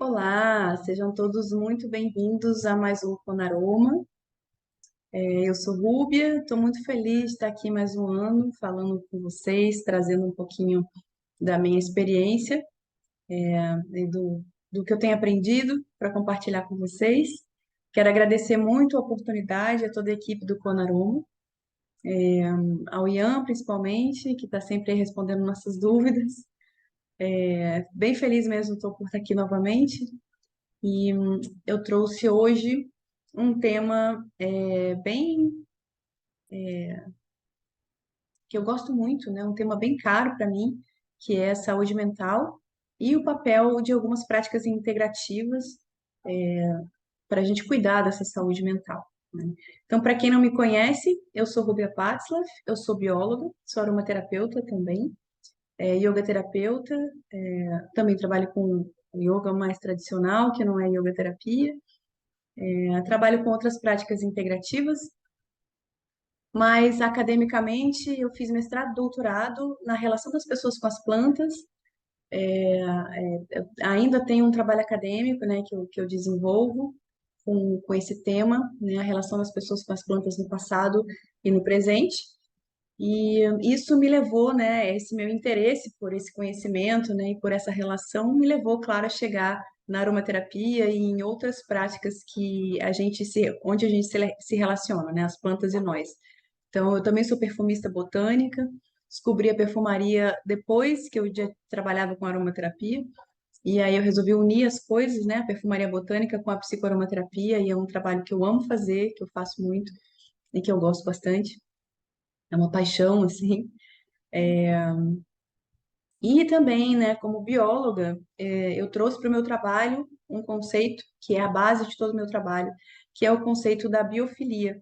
Olá, sejam todos muito bem-vindos a mais um Conaroma. Eu sou Rúbia, estou muito feliz de estar aqui mais um ano falando com vocês, trazendo um pouquinho da minha experiência e do que eu tenho aprendido para compartilhar com vocês. Quero agradecer muito a oportunidade a toda a equipe do Conaroma, ao Ian principalmente, que está sempre aí respondendo nossas dúvidas. Bem feliz mesmo estou por estar aqui novamente. E eu trouxe hoje um tema bem que eu gosto muito, né? Um tema bem caro para mim, que é a saúde mental e o papel de algumas práticas integrativas para a gente cuidar dessa saúde mental, né? Então, para quem não me conhece, eu sou Rubia Patzlaff, eu sou bióloga, sou aromaterapeuta também, yoga terapeuta, também trabalho com yoga mais tradicional, que não é yoga terapia. Trabalho com outras práticas integrativas, mas academicamente eu fiz mestrado, doutorado na relação das pessoas com as plantas. Eu ainda tenho um trabalho acadêmico, né, que eu desenvolvo com esse tema, né, a relação das pessoas com as plantas no passado e no presente. E isso me levou, né, esse meu interesse por esse conhecimento, né, e por essa relação me levou, claro, a chegar na aromaterapia e em outras práticas onde a gente se relaciona, né, as plantas e nós. Então, eu também sou perfumista botânica, descobri a perfumaria depois que eu já trabalhava com aromaterapia, e aí eu resolvi unir as coisas, né, a perfumaria botânica com a psicoaromaterapia, e é um trabalho que eu amo fazer, que eu faço muito e que eu gosto bastante. É uma paixão, assim. E também, né, como bióloga, eu trouxe para o meu trabalho um conceito que é a base de todo o meu trabalho, que é o conceito da biofilia,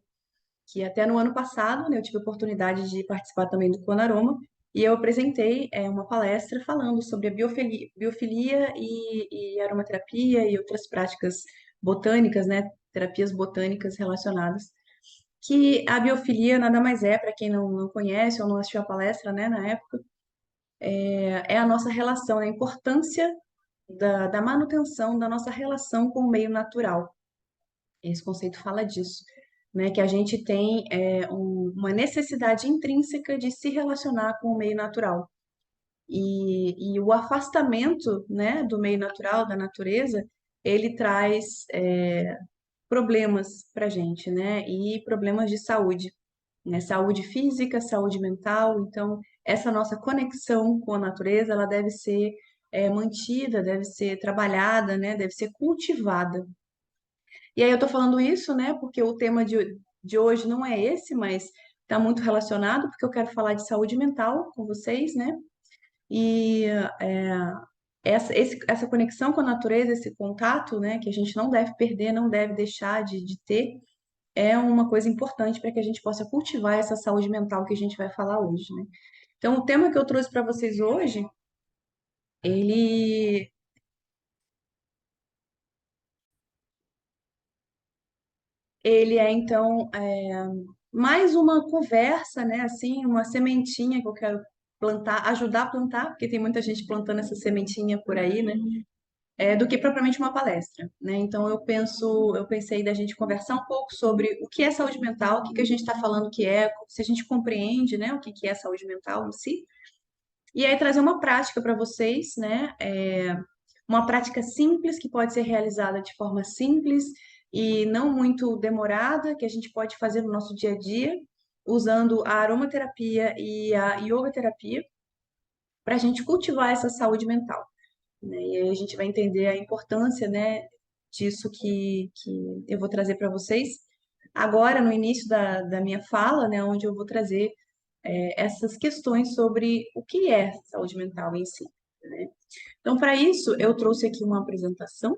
que até no ano passado, né, eu tive a oportunidade de participar também do Conaroma, e eu apresentei uma palestra falando sobre a biofilia e aromaterapia e outras práticas botânicas, né, terapias botânicas relacionadas, que a biofilia nada mais é, para quem não conhece ou não assistiu a palestra, né, na época, é a nossa relação, a importância da manutenção da nossa relação com o meio natural. Esse conceito fala disso, né? Que a gente tem uma necessidade intrínseca de se relacionar com o meio natural. E o afastamento, né, do meio natural, da natureza, ele traz problemas para a gente, né? E problemas de saúde, né? Saúde física, saúde mental. Então, essa nossa conexão com a natureza, ela deve ser mantida, deve ser trabalhada, né? Deve ser cultivada. E aí eu tô falando isso, né? Porque o tema de hoje não é esse, mas está muito relacionado, porque eu quero falar de saúde mental com vocês, né? E essa conexão com a natureza, esse contato, né, que a gente não deve perder, não deve deixar de ter, é uma coisa importante para que a gente possa cultivar essa saúde mental que a gente vai falar hoje, né? Então, o tema que eu trouxe para vocês hoje, ele, ele é então mais uma conversa, né? Assim, uma sementinha que eu quero plantar, ajudar a plantar, porque tem muita gente plantando essa sementinha por aí, né? Do que propriamente uma palestra, né? Então eu pensei da gente conversar um pouco sobre o que é saúde mental, o que que a gente está falando que é, se a gente compreende, né, o que que é saúde mental em si, e aí trazer uma prática para vocês, né? Uma prática simples que pode ser realizada de forma simples e não muito demorada, que a gente pode fazer no nosso dia a dia, usando a aromaterapia e a yoga terapia, para a gente cultivar essa saúde mental, né? E aí a gente vai entender a importância, né, disso que eu vou trazer para vocês agora, no início da minha fala, né, onde eu vou trazer essas questões sobre o que é saúde mental em si, né? Então, para isso, eu trouxe aqui uma apresentação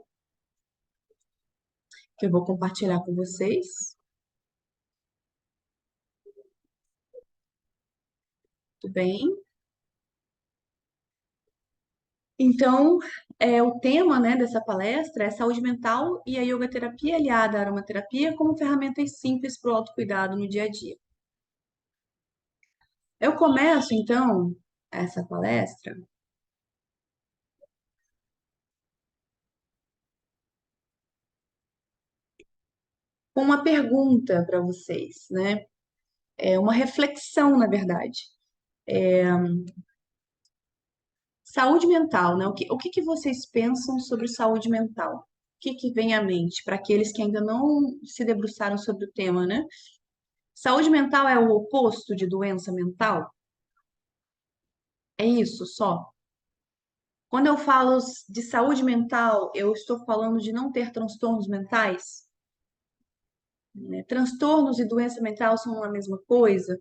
que eu vou compartilhar com vocês. Tudo bem? Então, o tema, né, dessa palestra é saúde mental e a yoga terapia aliada à aromaterapia como ferramentas simples para o autocuidado no dia a dia. Eu começo, então, essa palestra com uma pergunta para vocês, né? É uma reflexão, na verdade. Saúde mental, né? O que que vocês pensam sobre saúde mental? O que que vem à mente para aqueles que ainda não se debruçaram sobre o tema, né? Saúde mental é o oposto de doença mental? É isso só? Quando eu falo de saúde mental, eu estou falando de não ter transtornos mentais, né? Transtornos e doença mental são a mesma coisa?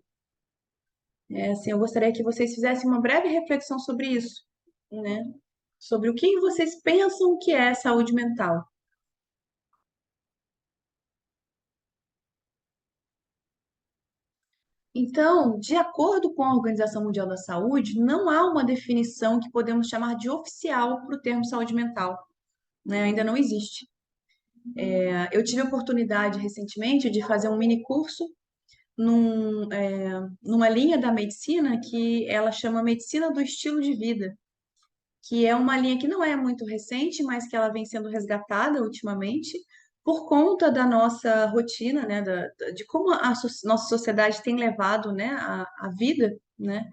Assim, eu gostaria que vocês fizessem uma breve reflexão sobre isso, né? Sobre o que vocês pensam que é saúde mental. Então, de acordo com a Organização Mundial da Saúde, não há uma definição que podemos chamar de oficial para o termo saúde mental, né? Ainda não existe. Eu tive a oportunidade recentemente de fazer um mini curso numa linha da medicina que ela chama Medicina do Estilo de Vida, que é uma linha que não é muito recente, mas que ela vem sendo resgatada ultimamente por conta da nossa rotina, né, de como a nossa sociedade tem levado, né, a vida, né,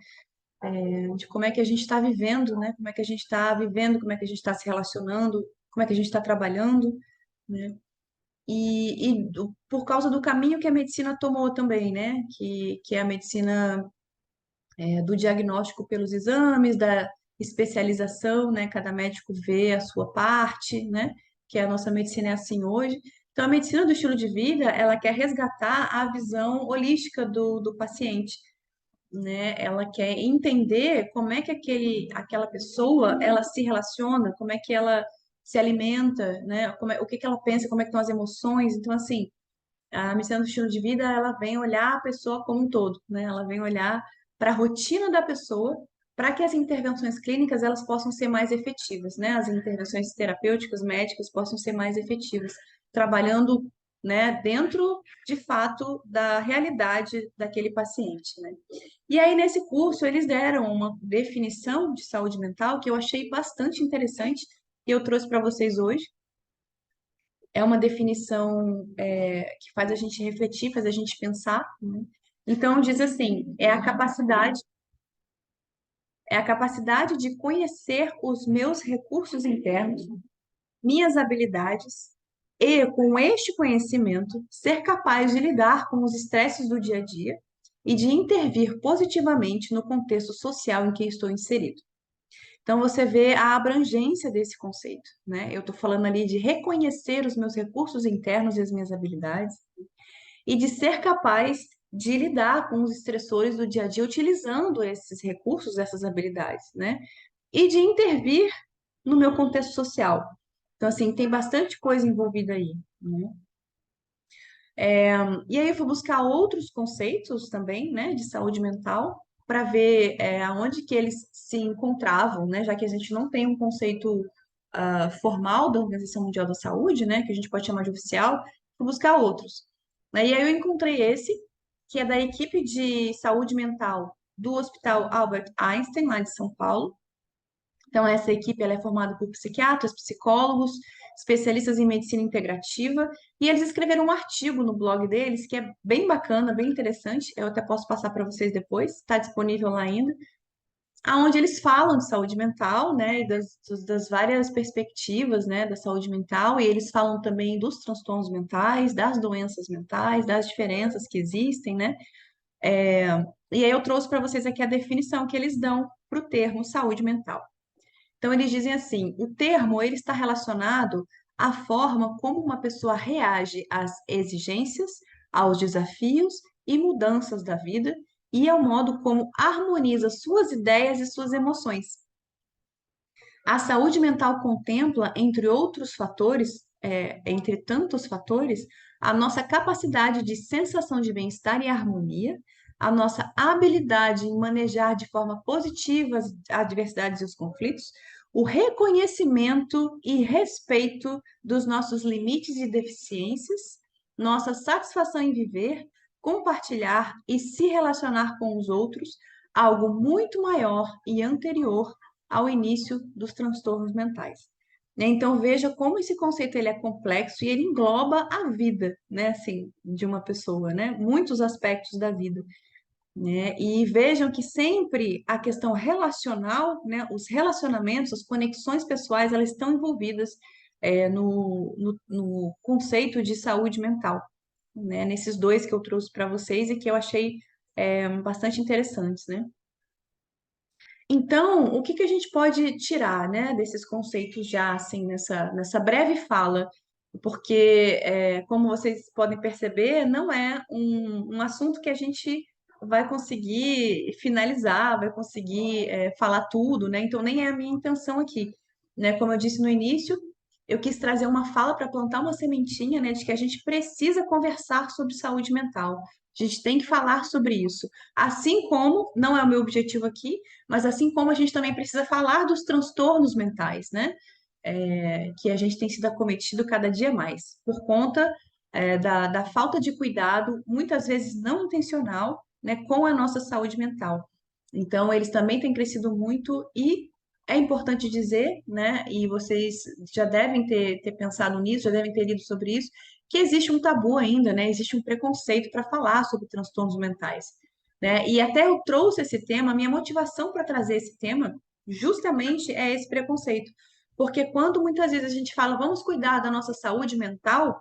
de como é que a gente está vivendo, né, como é que a gente está vivendo, como é que a gente está se relacionando, como é que a gente está trabalhando, né, por causa do caminho que a medicina tomou também, né, que é a medicina do diagnóstico pelos exames, da especialização, né? Cada médico vê a sua parte, né? Que a nossa medicina é assim hoje. Então, a medicina do estilo de vida, ela quer resgatar a visão holística do paciente, né? Ela quer entender como é que aquela pessoa, ela se relaciona, como é que ela se alimenta, né? O que que ela pensa, como é que estão as emoções. Então, assim, a missão do estilo de vida, ela vem olhar a pessoa como um todo, né? Ela vem olhar para a rotina da pessoa, para que as intervenções clínicas elas possam ser mais efetivas, né? As intervenções terapêuticas, médicas possam ser mais efetivas, trabalhando, né, dentro de fato da realidade daquele paciente, né? E aí nesse curso eles deram uma definição de saúde mental que eu achei bastante interessante e eu trouxe para vocês hoje. É uma definição que faz a gente refletir, faz a gente pensar, né? Então, diz assim, é a capacidade de conhecer os meus recursos internos, minhas habilidades, e, com este conhecimento, ser capaz de lidar com os estresses do dia a dia e de intervir positivamente no contexto social em que estou inserido. Então, você vê a abrangência desse conceito, né? Eu estou falando ali de reconhecer os meus recursos internos e as minhas habilidades, e de ser capaz de lidar com os estressores do dia a dia utilizando esses recursos, essas habilidades, né? E de intervir no meu contexto social. Então, assim, tem bastante coisa envolvida aí, né? E aí eu fui buscar outros conceitos também, né, de saúde mental, para ver aonde que eles se encontravam, né, já que a gente não tem um conceito formal da Organização Mundial da Saúde, né, que a gente pode chamar de oficial, fui buscar outros. E aí eu encontrei esse, que é da equipe de saúde mental do Hospital Albert Einstein, lá de São Paulo. Então, essa equipe ela é formada por psiquiatras, psicólogos, especialistas em medicina integrativa, e eles escreveram um artigo no blog deles que é bem bacana, bem interessante. Eu até posso passar para vocês depois, está disponível lá ainda, aonde eles falam de saúde mental, né, e das várias perspectivas, né, da saúde mental, e eles falam também dos transtornos mentais, das doenças mentais, das diferenças que existem, né? E aí eu trouxe para vocês aqui a definição que eles dão para o termo saúde mental. Então, eles dizem assim: o termo ele está relacionado à forma como uma pessoa reage às exigências, aos desafios e mudanças da vida e ao modo como harmoniza suas ideias e suas emoções. A saúde mental contempla, entre outros fatores, entre tantos fatores, a nossa capacidade de sensação de bem-estar e harmonia, a nossa habilidade em manejar de forma positiva as adversidades e os conflitos, o reconhecimento e respeito dos nossos limites e deficiências, nossa satisfação em viver, compartilhar e se relacionar com os outros, algo muito maior e anterior ao início dos transtornos mentais. né? Então veja como esse conceito ele é complexo e ele engloba a vida, né? Assim, de uma pessoa, né? Muitos aspectos da vida, né? E vejam que sempre a questão relacional, né? Os relacionamentos, as conexões pessoais, elas estão envolvidas no conceito de saúde mental, né? Nesses dois que eu trouxe para vocês e que eu achei bastante interessantes, né? Então, o que que a gente pode tirar, né, desses conceitos já, assim, nessa breve fala? Porque, como vocês podem perceber, não é um assunto que a gente vai conseguir finalizar, vai conseguir, falar tudo, né? Então, nem é a minha intenção aqui, né? Como eu disse no início, eu quis trazer uma fala para plantar uma sementinha, né, de que a gente precisa conversar sobre saúde mental. A gente tem que falar sobre isso. Assim como, não é o meu objetivo aqui, mas assim como a gente também precisa falar dos transtornos mentais, né? Que a gente tem sido acometido cada dia mais, por conta, da falta de cuidado, muitas vezes não intencional, né, com a nossa saúde mental. Então, eles também têm crescido muito e é importante dizer, né, e vocês já devem ter pensado nisso, já devem ter lido sobre isso, que existe um tabu ainda, né? Existe um preconceito para falar sobre transtornos mentais, né? E até eu trouxe esse tema, a minha motivação para trazer esse tema justamente é esse preconceito. Porque quando muitas vezes a gente fala, vamos cuidar da nossa saúde mental,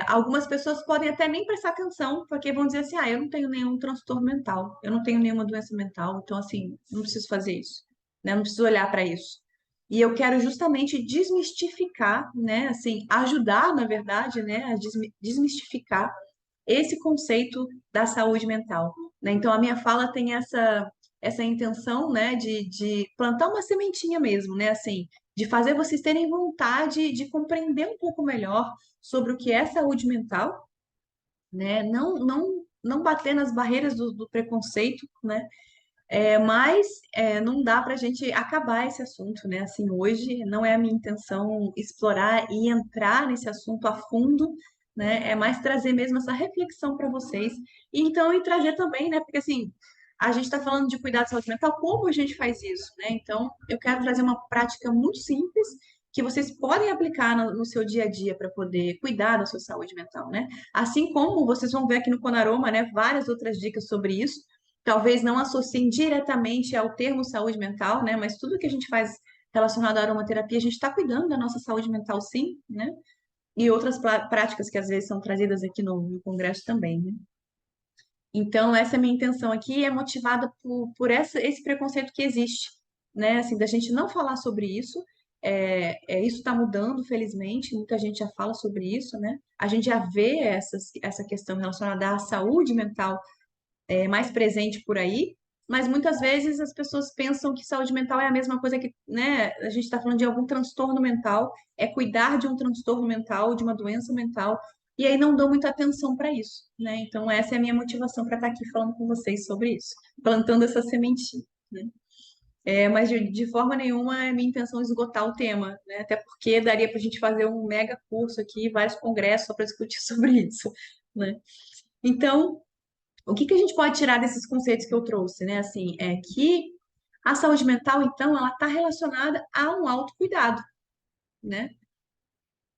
algumas pessoas podem até nem prestar atenção, porque vão dizer assim, ah, eu não tenho nenhum transtorno mental, eu não tenho nenhuma doença mental, então assim, não preciso fazer isso, né? Não preciso olhar para isso. E eu quero justamente desmistificar, né? Assim, ajudar, na verdade, né? A desmistificar esse conceito da saúde mental, né? Então, a minha fala tem essa intenção, né, de plantar uma sementinha mesmo, né, assim, de fazer vocês terem vontade de compreender um pouco melhor sobre o que é saúde mental, né? Não bater nas barreiras do preconceito, né? Mas não dá para a gente acabar esse assunto, né? Assim, hoje não é a minha intenção explorar e entrar nesse assunto a fundo, né? É mais trazer mesmo essa reflexão para vocês. E então, e trazer também, né? Porque assim, a gente está falando de cuidado de saúde mental, como a gente faz isso, né? Então, eu quero trazer uma prática muito simples que vocês podem aplicar no seu dia a dia para poder cuidar da sua saúde mental, né? Assim como vocês vão ver aqui no Conaroma, né? Várias outras dicas sobre isso talvez não associem diretamente ao termo saúde mental, né? Mas tudo que a gente faz relacionado à aromaterapia, a gente está cuidando da nossa saúde mental, sim, né? E outras práticas que às vezes são trazidas aqui no congresso também, né? Então, essa é a minha intenção aqui, é motivada por esse preconceito que existe, né? Assim, da gente não falar sobre isso. Isso está mudando, felizmente, muita gente já fala sobre isso, né? A gente já vê essa questão relacionada à saúde mental mais presente por aí, mas muitas vezes as pessoas pensam que saúde mental é a mesma coisa que, né, a gente está falando de algum transtorno mental, é cuidar de um transtorno mental, de uma doença mental, e aí não dou muita atenção para isso, né? Então essa é a minha motivação para estar aqui falando com vocês sobre isso, plantando essa sementinha, né? Mas de forma nenhuma é minha intenção esgotar o tema, né? Até porque daria para a gente fazer um mega curso aqui, vários congressos só para discutir sobre isso, né? Então, o que que a gente pode tirar desses conceitos que eu trouxe, né? Assim, é que a saúde mental, então, ela está relacionada a um autocuidado, né?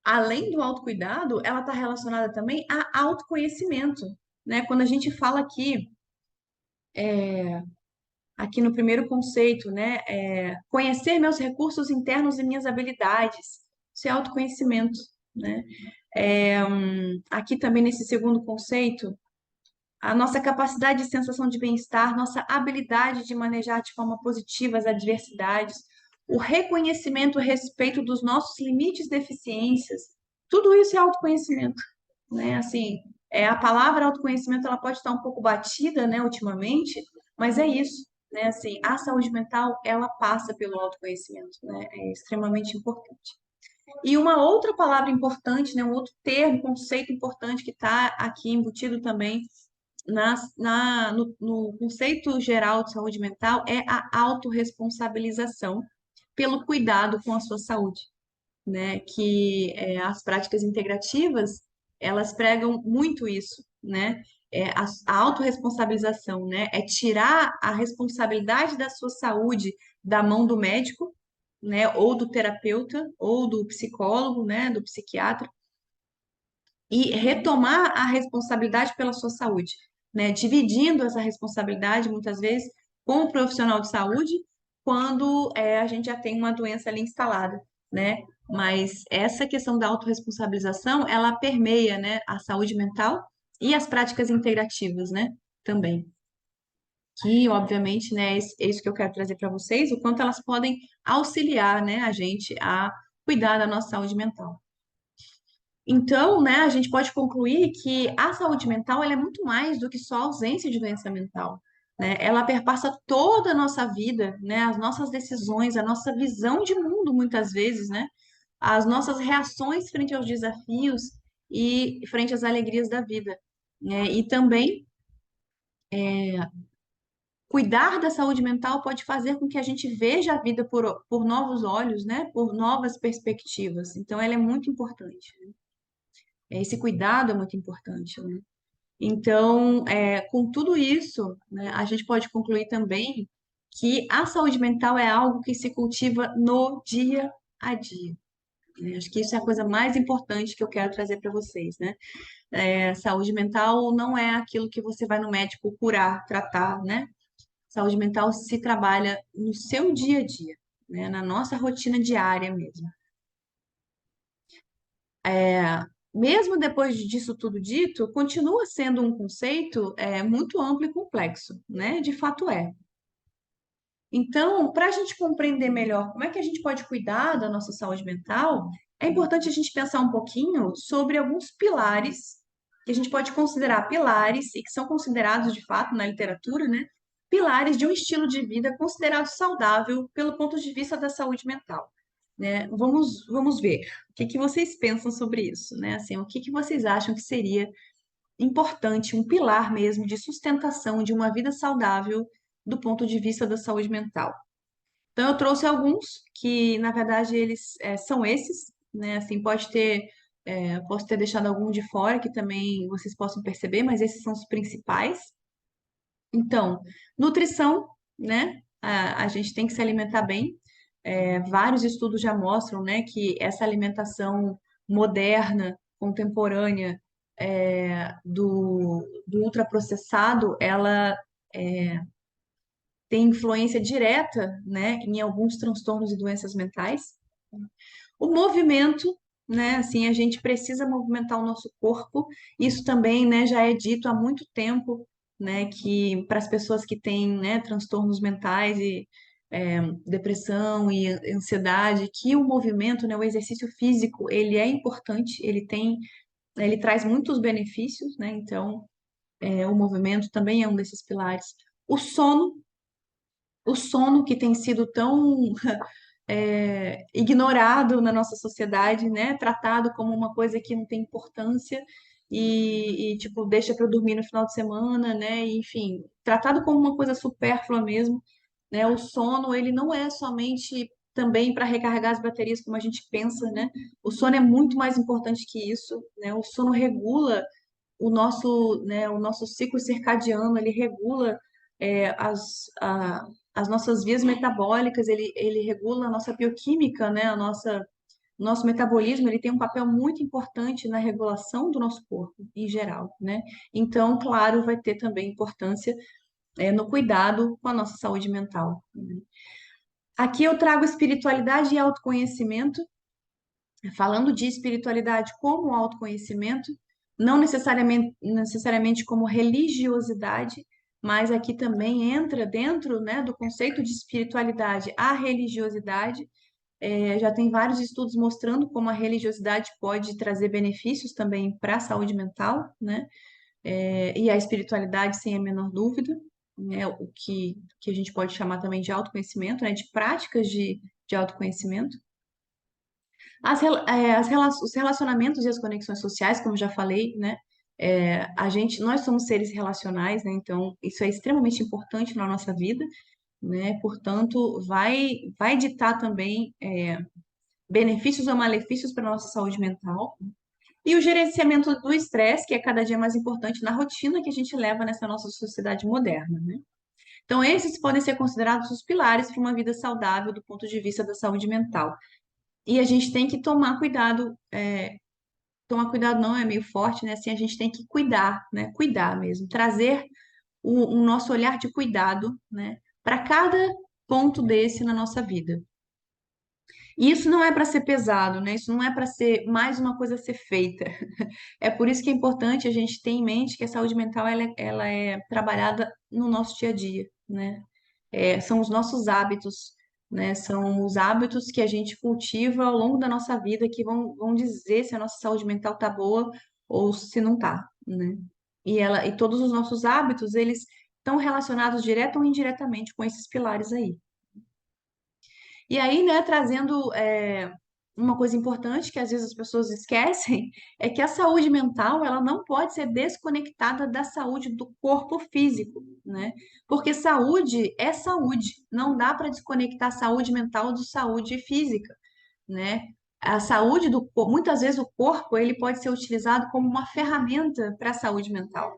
Além do autocuidado, ela está relacionada também a autoconhecimento, né? Quando a gente fala aqui no primeiro conceito, né? Conhecer meus recursos internos e minhas habilidades, isso é autoconhecimento, né? Aqui também nesse segundo conceito, a nossa capacidade de sensação de bem-estar, nossa habilidade de manejar de forma positiva as adversidades, o reconhecimento a respeito dos nossos limites e deficiências, tudo isso é autoconhecimento, né? Assim, a palavra autoconhecimento ela pode estar um pouco batida, né, ultimamente, mas é isso, né? Assim, a saúde mental ela passa pelo autoconhecimento, né? É extremamente importante. E uma outra palavra importante, né, um outro termo, conceito importante que está aqui embutido também no conceito geral de saúde mental é a autorresponsabilização pelo cuidado com a sua saúde, né? Que as práticas integrativas, elas pregam muito isso, né? A autorresponsabilização, né? É tirar a responsabilidade da sua saúde da mão do médico, né, ou do terapeuta, ou do psicólogo, né, do psiquiatra, e retomar a responsabilidade pela sua saúde, né? Dividindo essa responsabilidade, muitas vezes, com o profissional de saúde, quando a gente já tem uma doença ali instalada, né? Mas essa questão da autorresponsabilização, ela permeia, né, a saúde mental e as práticas integrativas, né? Também. Que, obviamente, né, é isso que eu quero trazer para vocês, o quanto elas podem auxiliar, né, a gente a cuidar da nossa saúde mental. Então, né, a gente pode concluir que a saúde mental ela é muito mais do que só ausência de doença mental, né? Ela perpassa toda a nossa vida, né? As nossas decisões, a nossa visão de mundo, muitas vezes, né? As nossas reações frente aos desafios e frente às alegrias da vida, né? E também cuidar da saúde mental pode fazer com que a gente veja a vida por novos olhos, né? Por novas perspectivas. Então, ela é muito importante. Esse cuidado é muito importante, né? Então, com tudo isso, né, a gente pode concluir também que a saúde mental é algo que se cultiva no dia a dia, né? Acho que isso é a coisa mais importante que eu quero trazer para vocês, né? Saúde mental não é aquilo que você vai no médico curar, tratar, né? Saúde mental se trabalha no seu dia a dia, né? Na nossa rotina diária mesmo. Mesmo depois disso tudo dito, continua sendo um conceito muito amplo e complexo, né? De fato é. Então, para a gente compreender melhor como é que a gente pode cuidar da nossa saúde mental, é importante a gente pensar um pouquinho sobre alguns pilares que a gente pode considerar pilares e que são considerados de fato na literatura, né? Pilares de um estilo de vida considerado saudável pelo ponto de vista da saúde mental, né? Vamos ver o que que vocês pensam sobre isso, né? Assim, o que que vocês acham que seria importante, um pilar mesmo de sustentação de uma vida saudável do ponto de vista da saúde mental. Então, eu trouxe alguns que, na verdade, eles são esses, né? Assim, posso ter deixado algum de fora que também vocês possam perceber, mas esses são os principais. Então, nutrição, né? A gente tem que se alimentar bem. Vários estudos já mostram, né, que essa alimentação moderna, contemporânea, do ultraprocessado, ela tem influência direta, né, em alguns transtornos e doenças mentais. O movimento, né, assim, a gente precisa movimentar o nosso corpo. Isso também, né, já é dito há muito tempo, né, que para as pessoas que têm, né, transtornos mentais e depressão e ansiedade, que o movimento, né, o exercício físico, ele é importante, ele traz muitos benefícios, né, então o movimento também é um desses pilares. O sono, o sono que tem sido tão ignorado na nossa sociedade, né? Tratado como uma coisa que não tem importância tipo, deixa para dormir no final de semana, né? E, enfim, tratado como uma coisa supérflua mesmo, né? O sono, ele não é somente também para recarregar as baterias como a gente pensa, né? O sono é muito mais importante que isso, né? O sono regula o nosso ciclo circadiano, ele regula é, as, a- as nossas vias metabólicas, ele regula a nossa bioquímica, né? O nosso metabolismo, ele tem um papel muito importante na regulação do nosso corpo, em geral, né? Então, claro, vai ter também importância no cuidado com a nossa saúde mental. Aqui eu trago espiritualidade e autoconhecimento, falando de espiritualidade como autoconhecimento, não necessariamente como religiosidade, mas aqui também entra dentro, né, do conceito de espiritualidade a religiosidade. Já tem vários estudos mostrando como a religiosidade pode trazer benefícios também para a saúde mental, né? E a espiritualidade, sem a menor dúvida, né? Que a gente pode chamar também de autoconhecimento, né? De práticas de autoconhecimento. Os relacionamentos e as conexões sociais, como já falei, né? Nós somos seres relacionais, né? Então, isso é extremamente importante na nossa vida, né? Portanto, vai ditar também benefícios ou malefícios para a nossa saúde mental. E o gerenciamento do estresse, que é cada dia mais importante na rotina que a gente leva nessa nossa sociedade moderna, né? Então, esses podem ser considerados os pilares para uma vida saudável do ponto de vista da saúde mental. E a gente tem que tomar cuidado não é meio forte, né? Assim, a gente tem que cuidar, né? Cuidar mesmo, trazer o nosso olhar de cuidado, né? Para cada ponto desse na nossa vida. E isso não é para ser pesado, né? Isso não é para ser mais uma coisa a ser feita. É por isso que é importante a gente ter em mente que a saúde mental ela é trabalhada no nosso dia a dia, né? São os nossos hábitos, né? São os hábitos que a gente cultiva ao longo da nossa vida que vão dizer se a nossa saúde mental tá boa ou se não tá, né? E todos os nossos hábitos, eles estão relacionados direta ou indiretamente com esses pilares aí. E aí, né, trazendo uma coisa importante que às vezes as pessoas esquecem, é que a saúde mental, ela não pode ser desconectada da saúde do corpo físico, né? Porque saúde é saúde, não dá para desconectar a saúde mental de saúde física, né? A saúde muitas vezes o corpo, ele pode ser utilizado como uma ferramenta para a saúde mental,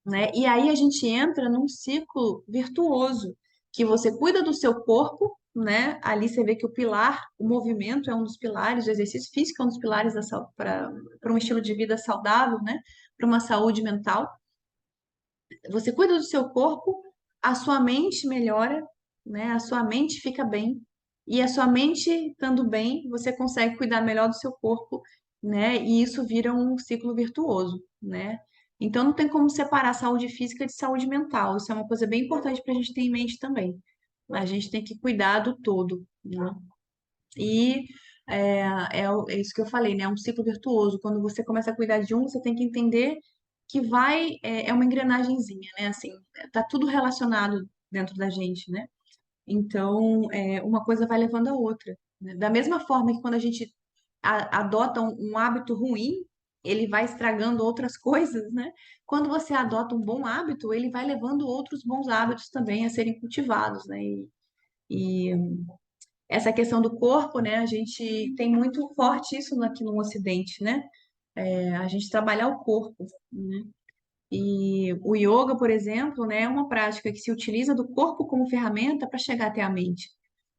né? E aí a gente entra num ciclo virtuoso, que você cuida do seu corpo, né? Ali você vê que o pilar, o movimento é um dos pilares, o exercício físico é um dos pilares para um estilo de vida saudável, né? Para uma saúde mental. Você cuida do seu corpo, a sua mente melhora, né? A sua mente fica bem. E a sua mente estando bem, você consegue cuidar melhor do seu corpo, né? E isso vira um ciclo virtuoso, né? Então não tem como separar saúde física de saúde mental. Isso é uma coisa bem importante para a gente ter em mente também. A gente tem que cuidar do todo, né? E é isso que eu falei, né? É um ciclo virtuoso. Quando você começa a cuidar de um, você tem que entender que é uma engrenagenzinha, né? Assim, tá tudo relacionado dentro da gente, né? Então, uma coisa vai levando a outra, né? Da mesma forma que quando a gente adota um hábito ruim, ele vai estragando outras coisas, né? Quando você adota um bom hábito, ele vai levando outros bons hábitos também a serem cultivados, né? E essa questão do corpo, né? A gente tem muito forte isso aqui no Ocidente, né? A gente trabalhar o corpo, né? E o yoga, por exemplo, né, é uma prática que se utiliza do corpo como ferramenta para chegar até a mente,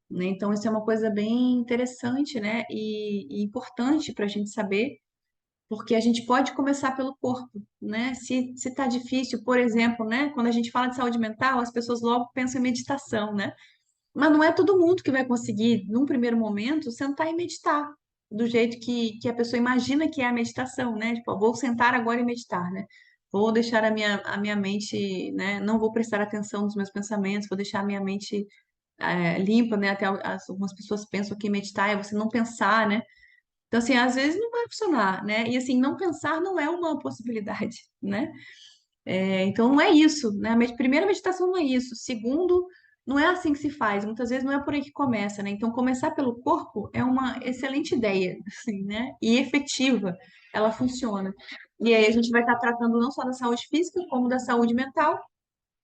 né? Então, isso é uma coisa bem interessante, né? E importante para a gente saber, porque a gente pode começar pelo corpo, né? Se tá difícil, por exemplo, né? Quando a gente fala de saúde mental, as pessoas logo pensam em meditação, né? Mas não é todo mundo que vai conseguir, num primeiro momento, sentar e meditar do jeito que a pessoa imagina que é a meditação, né? Tipo, eu vou sentar agora e meditar, né? Vou deixar a minha mente, né? Não vou prestar atenção nos meus pensamentos, vou deixar a minha mente limpa, né? Até algumas pessoas pensam que meditar é você não pensar, né? Então, assim, às vezes não vai funcionar, né? E, assim, não pensar não é uma possibilidade, né? Então, não é isso, né? Primeiro, a meditação não é isso. Segundo, não é assim que se faz. Muitas vezes não é por aí que começa, né? Então, começar pelo corpo é uma excelente ideia, assim, né? E efetiva, ela funciona. E aí a gente vai estar tratando não só da saúde física, como da saúde mental.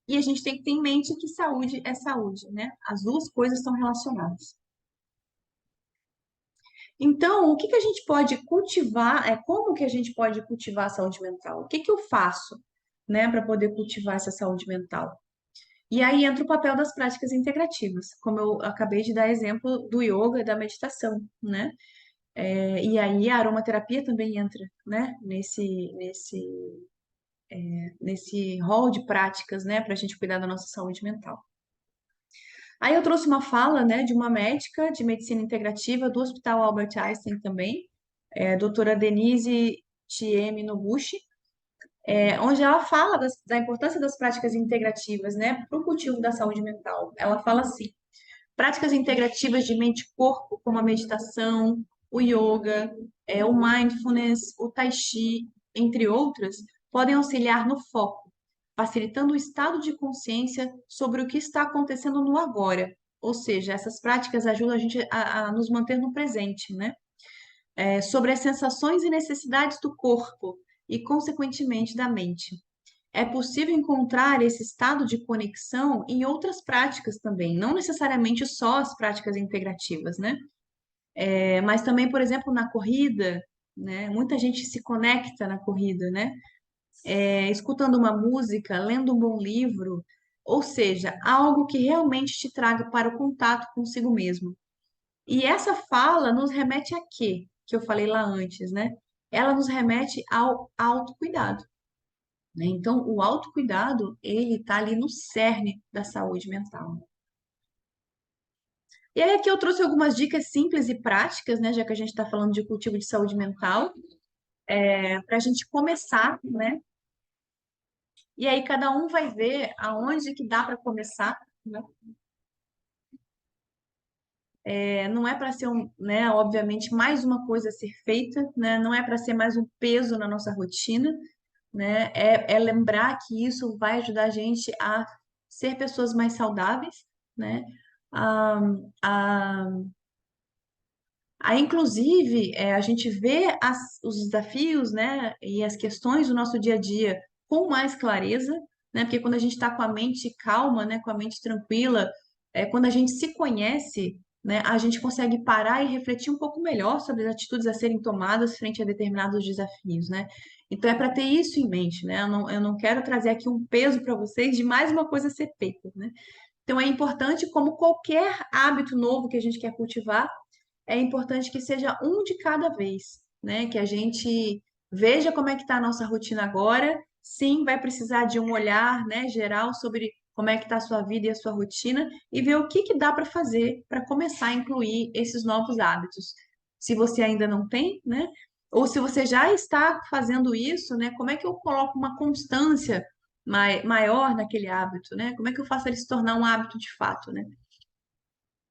E a gente tem que ter em mente que saúde é saúde, né? As duas coisas estão relacionadas. Então, o que que a gente pode cultivar? Como que a gente pode cultivar a saúde mental? O que que eu faço, né, para poder cultivar essa saúde mental? E aí entra o papel das práticas integrativas, como eu acabei de dar exemplo do yoga e da meditação, né? E aí a aromaterapia também entra, né? Nesse rol de práticas, né? Para a gente cuidar da nossa saúde mental. Aí eu trouxe uma fala, né, de uma médica de medicina integrativa do Hospital Albert Einstein também, doutora Denise Chiemi Noguchi, onde ela fala da importância das práticas integrativas, né, para o cultivo da saúde mental. Ela fala assim: práticas integrativas de mente e corpo, como a meditação, o yoga, o mindfulness, o tai chi, entre outras, podem auxiliar no foco, facilitando o estado de consciência sobre o que está acontecendo no agora. Ou seja, essas práticas ajudam a gente a nos manter no presente, né? Sobre as sensações e necessidades do corpo e, consequentemente, da mente. É possível encontrar esse estado de conexão em outras práticas também, não necessariamente só as práticas integrativas, né? Mas também, por exemplo, na corrida, né? Muita gente se conecta na corrida, né? Escutando uma música, lendo um bom livro, ou seja, algo que realmente te traga para o contato consigo mesmo. E essa fala nos remete a quê? Que eu falei lá antes, né? Ela nos remete ao autocuidado, né? Então, o autocuidado, ele está ali no cerne da saúde mental. E aí, aqui eu trouxe algumas dicas simples e práticas, né? Já que a gente está falando de cultivo de saúde mental, para a gente começar, né? E aí, cada um vai ver aonde que dá para começar, né? Não é para ser né, obviamente, mais uma coisa a ser feita, né? Não é para ser mais um peso na nossa rotina, né? É lembrar que isso vai ajudar a gente a ser pessoas mais saudáveis, né? A, a, inclusive, a gente vê os desafios, né? E as questões do nosso dia a dia com mais clareza, né? Porque quando a gente está com a mente calma, né? Com a mente tranquila, quando a gente se conhece, né? A gente consegue parar e refletir um pouco melhor sobre as atitudes a serem tomadas frente a determinados desafios, né? Então é para ter isso em mente, né? Eu não quero trazer aqui um peso para vocês de mais uma coisa a ser feita, né? Então é importante, como qualquer hábito novo que a gente quer cultivar, é importante que seja um de cada vez, né? Que a gente veja como é que está a nossa rotina agora. Sim, vai precisar de um olhar, né, geral sobre como é que está a sua vida e a sua rotina e ver o que que dá para fazer para começar a incluir esses novos hábitos. Se você ainda não tem, né? Ou se você já está fazendo isso, né? Como é que eu coloco uma constância maior naquele hábito, né? Como é que eu faço ele se tornar um hábito de fato, né?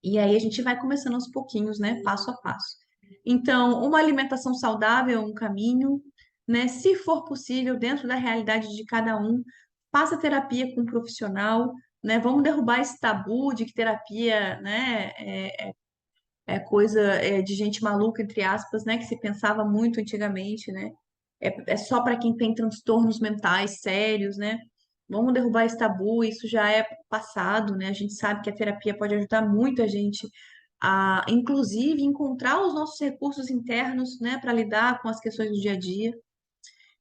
E aí a gente vai começando aos pouquinhos, né? Passo a passo. Então, uma alimentação saudável é um caminho, né? Se for possível, dentro da realidade de cada um, faça terapia com um profissional, né? Vamos derrubar esse tabu de que terapia, né, é coisa de gente maluca, entre aspas, né? Que se pensava muito antigamente, né? É só para quem tem transtornos mentais sérios, né? Vamos derrubar esse tabu, isso já é passado, né? A gente sabe que a terapia pode ajudar muito a gente a, inclusive, encontrar os nossos recursos internos, né, para lidar com as questões do dia a dia.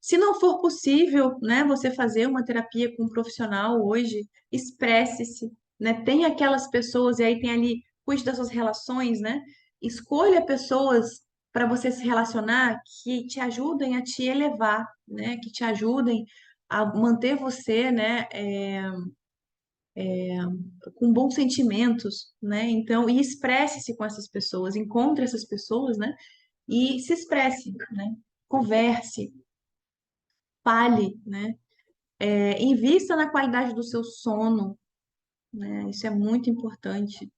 Se não for possível, né, você fazer uma terapia com um profissional hoje, expresse-se, né? Tem aquelas pessoas, e aí tem ali, cuide das suas relações, né? Escolha pessoas para você se relacionar que te ajudem a te elevar, né? Que te ajudem a manter você, né, com bons sentimentos, né? Então, e expresse-se com essas pessoas, encontre essas pessoas, né? E se expresse, né? Converse, fale, né? Invista na qualidade do seu sono, né? Isso é muito importante.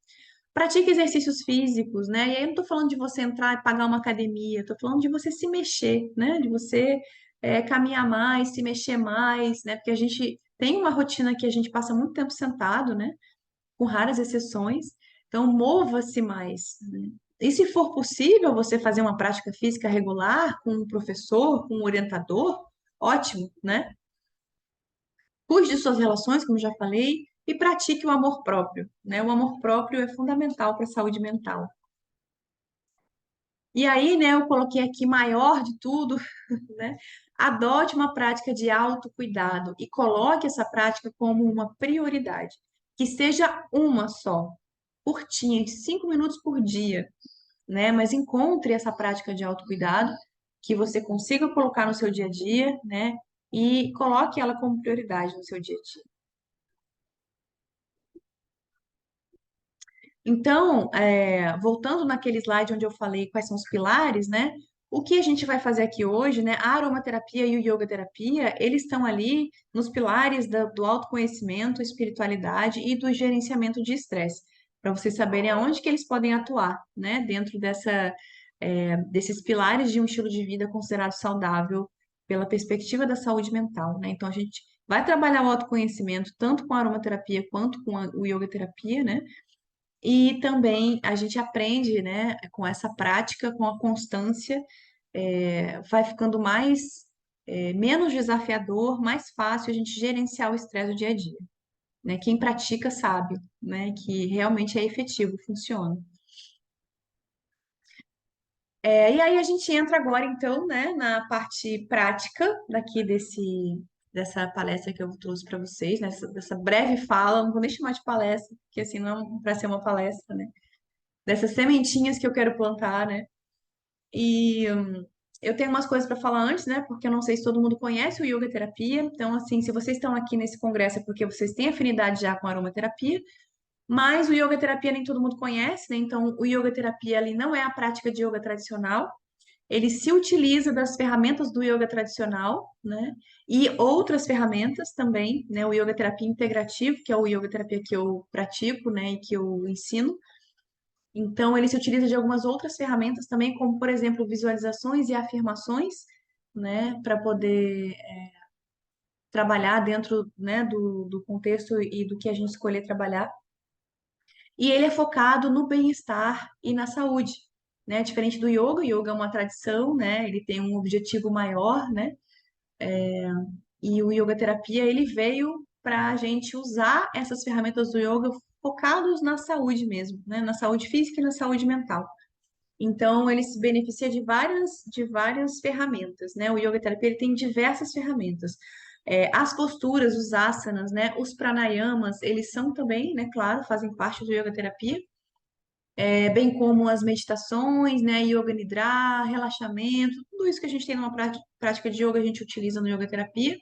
Pratique exercícios físicos, né? E aí eu não tô falando de você entrar e pagar uma academia, tô falando de você se mexer, né? De você caminhar mais, se mexer mais, né? Porque a gente tem uma rotina que a gente passa muito tempo sentado, né? Com raras exceções. Então, mova-se mais, né? E se for possível você fazer uma prática física regular com um professor, com um orientador, ótimo, né? Cuide de suas relações, como já falei, e pratique o amor próprio, né? O amor próprio é fundamental para a saúde mental. E aí, né, eu coloquei aqui maior de tudo, né? Adote uma prática de autocuidado e coloque essa prática como uma prioridade. Que seja uma só, curtinha, em 5 minutos por dia, né? Mas encontre essa prática de autocuidado que você consiga colocar no seu dia a dia, né? E coloque ela como prioridade no seu dia a dia. Então, voltando naquele slide onde eu falei quais são os pilares, né? O que a gente vai fazer aqui hoje, né? A aromaterapia e o yoga terapia, eles estão ali nos pilares do autoconhecimento, espiritualidade e do gerenciamento de estresse, para vocês saberem aonde que eles podem atuar, né? Dentro desses pilares de um estilo de vida considerado saudável pela perspectiva da saúde mental, né? Então, a gente vai trabalhar o autoconhecimento tanto com a aromaterapia quanto com o yoga terapia, né? E também a gente aprende, né, com essa prática, com a constância, vai ficando menos desafiador, mais fácil a gente gerenciar o estresse do dia a dia, né? Quem pratica sabe, né, que realmente é efetivo, funciona. E aí a gente entra agora, então, né, na parte prática daqui dessa palestra que eu trouxe para vocês, dessa breve fala, não vou nem chamar de palestra, porque assim não é para ser uma palestra, né? Dessas sementinhas que eu quero plantar, né? E eu tenho umas coisas para falar antes, né? Porque eu não sei se todo mundo conhece o yoga terapia. Então, assim, se vocês estão aqui nesse congresso é porque vocês têm afinidade já com aromaterapia. Mas o yoga terapia nem todo mundo conhece, né? Então, o yoga terapia ali não é a prática de yoga tradicional. Ele se utiliza das ferramentas do yoga tradicional, né? E outras ferramentas também, né? O yoga terapia integrativo, que é o yoga terapia que eu pratico, né? E que eu ensino. Então, ele se utiliza de algumas outras ferramentas também, como, por exemplo, visualizações e afirmações, né? Para poder trabalhar dentro, né? Do contexto e do que a gente escolher trabalhar. E ele é focado no bem-estar e na saúde, né? Diferente do yoga, o yoga é uma tradição, né? Ele tem um objetivo maior, né? E o yoga terapia, ele veio para a gente usar essas ferramentas do yoga focados na saúde mesmo, né? Na saúde física e na saúde mental. Então, ele se beneficia de várias ferramentas, né? O yoga terapia ele tem diversas ferramentas. As posturas, os asanas, né? Os pranayamas, eles são também, né? Claro, fazem parte do yoga terapia. Bem como as meditações, né, yoga nidra, relaxamento, tudo isso que a gente tem numa prática de yoga, a gente utiliza no yoga terapia.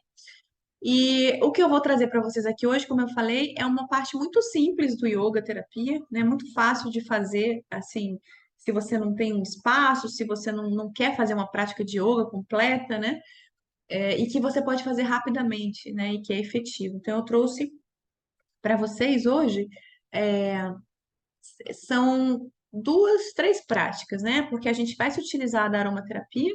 E o que eu vou trazer para vocês aqui hoje, como eu falei, é uma parte muito simples do yoga terapia, né, muito fácil de fazer, assim, se você não tem um espaço, se você não quer fazer uma prática de yoga completa, né, e que você pode fazer rapidamente, né, e que é efetivo. Então, eu trouxe para vocês hoje são duas, três práticas, né? Porque a gente vai se utilizar da aromaterapia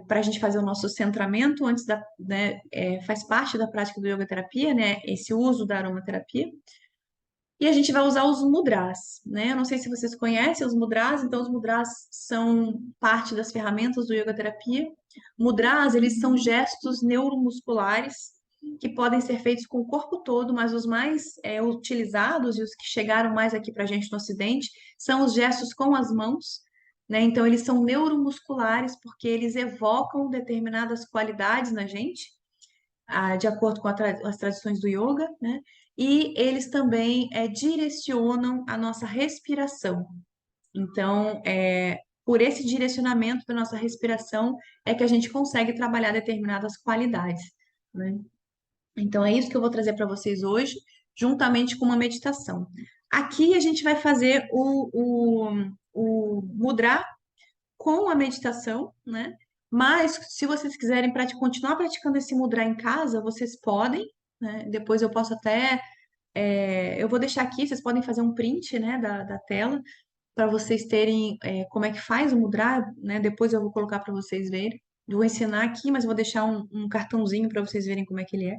para a gente fazer o nosso centramento antes da, né? Faz parte da prática do yoga terapia, né? Esse uso da aromaterapia. E a gente vai usar os mudras, né? Eu não sei se vocês conhecem os mudras, então os mudras são parte das ferramentas do yoga terapia. Mudras, eles são gestos neuromusculares que podem ser feitos com o corpo todo, mas os mais utilizados e os que chegaram mais aqui para a gente no Ocidente são os gestos com as mãos, né? Então eles são neuromusculares porque eles evocam determinadas qualidades na gente de acordo com as tradições do yoga, né? E eles também direcionam a nossa respiração. Então, por esse direcionamento da nossa respiração é que a gente consegue trabalhar determinadas qualidades, né? Então, é isso que eu vou trazer para vocês hoje, juntamente com uma meditação. Aqui a gente vai fazer o mudra com a meditação, né? Mas se vocês quiserem continuar praticando esse mudra em casa, vocês podem, né? Depois eu posso até, eu vou deixar aqui, vocês podem fazer um print, né, da tela para vocês terem como é que faz o mudra, né? Depois eu vou colocar para vocês verem. Eu vou ensinar aqui, mas eu vou deixar um cartãozinho para vocês verem como é que ele é.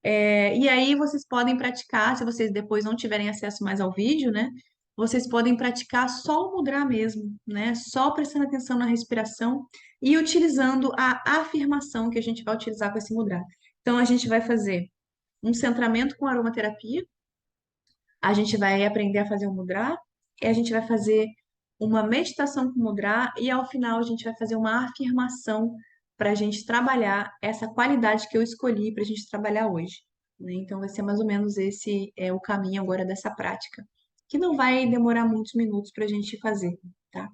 E aí vocês podem praticar, se vocês depois não tiverem acesso mais ao vídeo, né? Vocês podem praticar só o mudra mesmo, né? Só prestando atenção na respiração e utilizando a afirmação que a gente vai utilizar com esse mudra. Então a gente vai fazer um centramento com aromaterapia, a gente vai aprender a fazer o mudra, e a gente vai fazer uma meditação com mudra e ao final a gente vai fazer uma afirmação para a gente trabalhar essa qualidade que eu escolhi para a gente trabalhar hoje, né? Então vai ser mais ou menos esse o caminho agora dessa prática, que não vai demorar muitos minutos para a gente fazer, tá?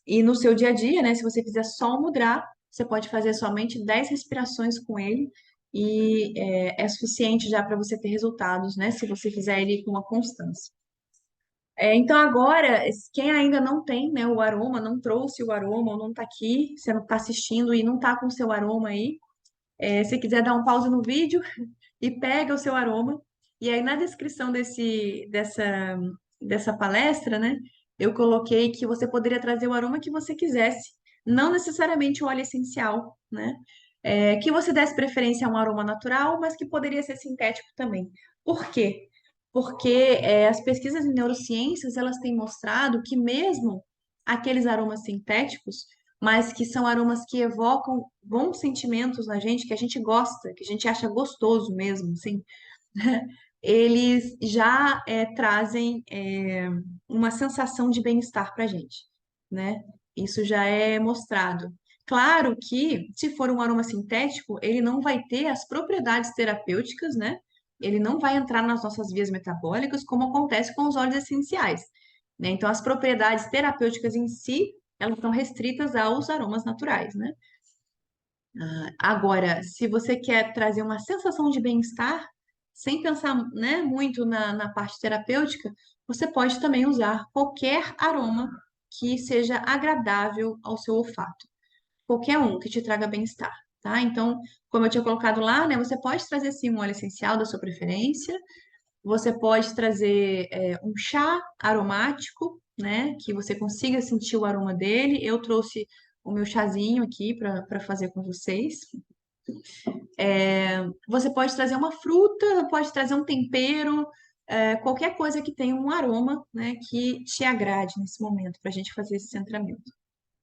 E no seu dia a dia, né, se você fizer só o mudra, você pode fazer somente 10 respirações com ele e é suficiente já para você ter resultados, né, se você fizer ele com uma constância. Então agora, quem ainda não tem, né, o aroma, não trouxe o aroma, ou não está aqui, você não está assistindo e não está com o seu aroma aí, se quiser dar um pause no vídeo e pega o seu aroma. E aí na descrição dessa palestra, né, eu coloquei que você poderia trazer o aroma que você quisesse, não necessariamente o óleo essencial, né? Que você desse preferência a um aroma natural, mas que poderia ser sintético também. Por quê? Porque as pesquisas em neurociências elas têm mostrado que mesmo aqueles aromas sintéticos, mas que são aromas que evocam bons sentimentos na gente, que a gente gosta, que a gente acha gostoso mesmo, assim, eles já trazem uma sensação de bem-estar para a gente, né? Isso já é mostrado. Claro que, se for um aroma sintético, ele não vai ter as propriedades terapêuticas, né? Ele não vai entrar nas nossas vias metabólicas, como acontece com os óleos essenciais, né? Então, as propriedades terapêuticas em si, elas são restritas aos aromas naturais, né? Agora, se você quer trazer uma sensação de bem-estar, sem pensar, né, muito na parte terapêutica, você pode também usar qualquer aroma que seja agradável ao seu olfato. Qualquer um que te traga bem-estar, tá? Então, como eu tinha colocado lá, né, você pode trazer sim um óleo essencial da sua preferência, você pode trazer um chá aromático, né, que você consiga sentir o aroma dele. Eu trouxe o meu chazinho aqui para fazer com vocês. Você pode trazer uma fruta, pode trazer um tempero, qualquer coisa que tenha um aroma, né, que te agrade nesse momento, para a gente fazer esse centramento,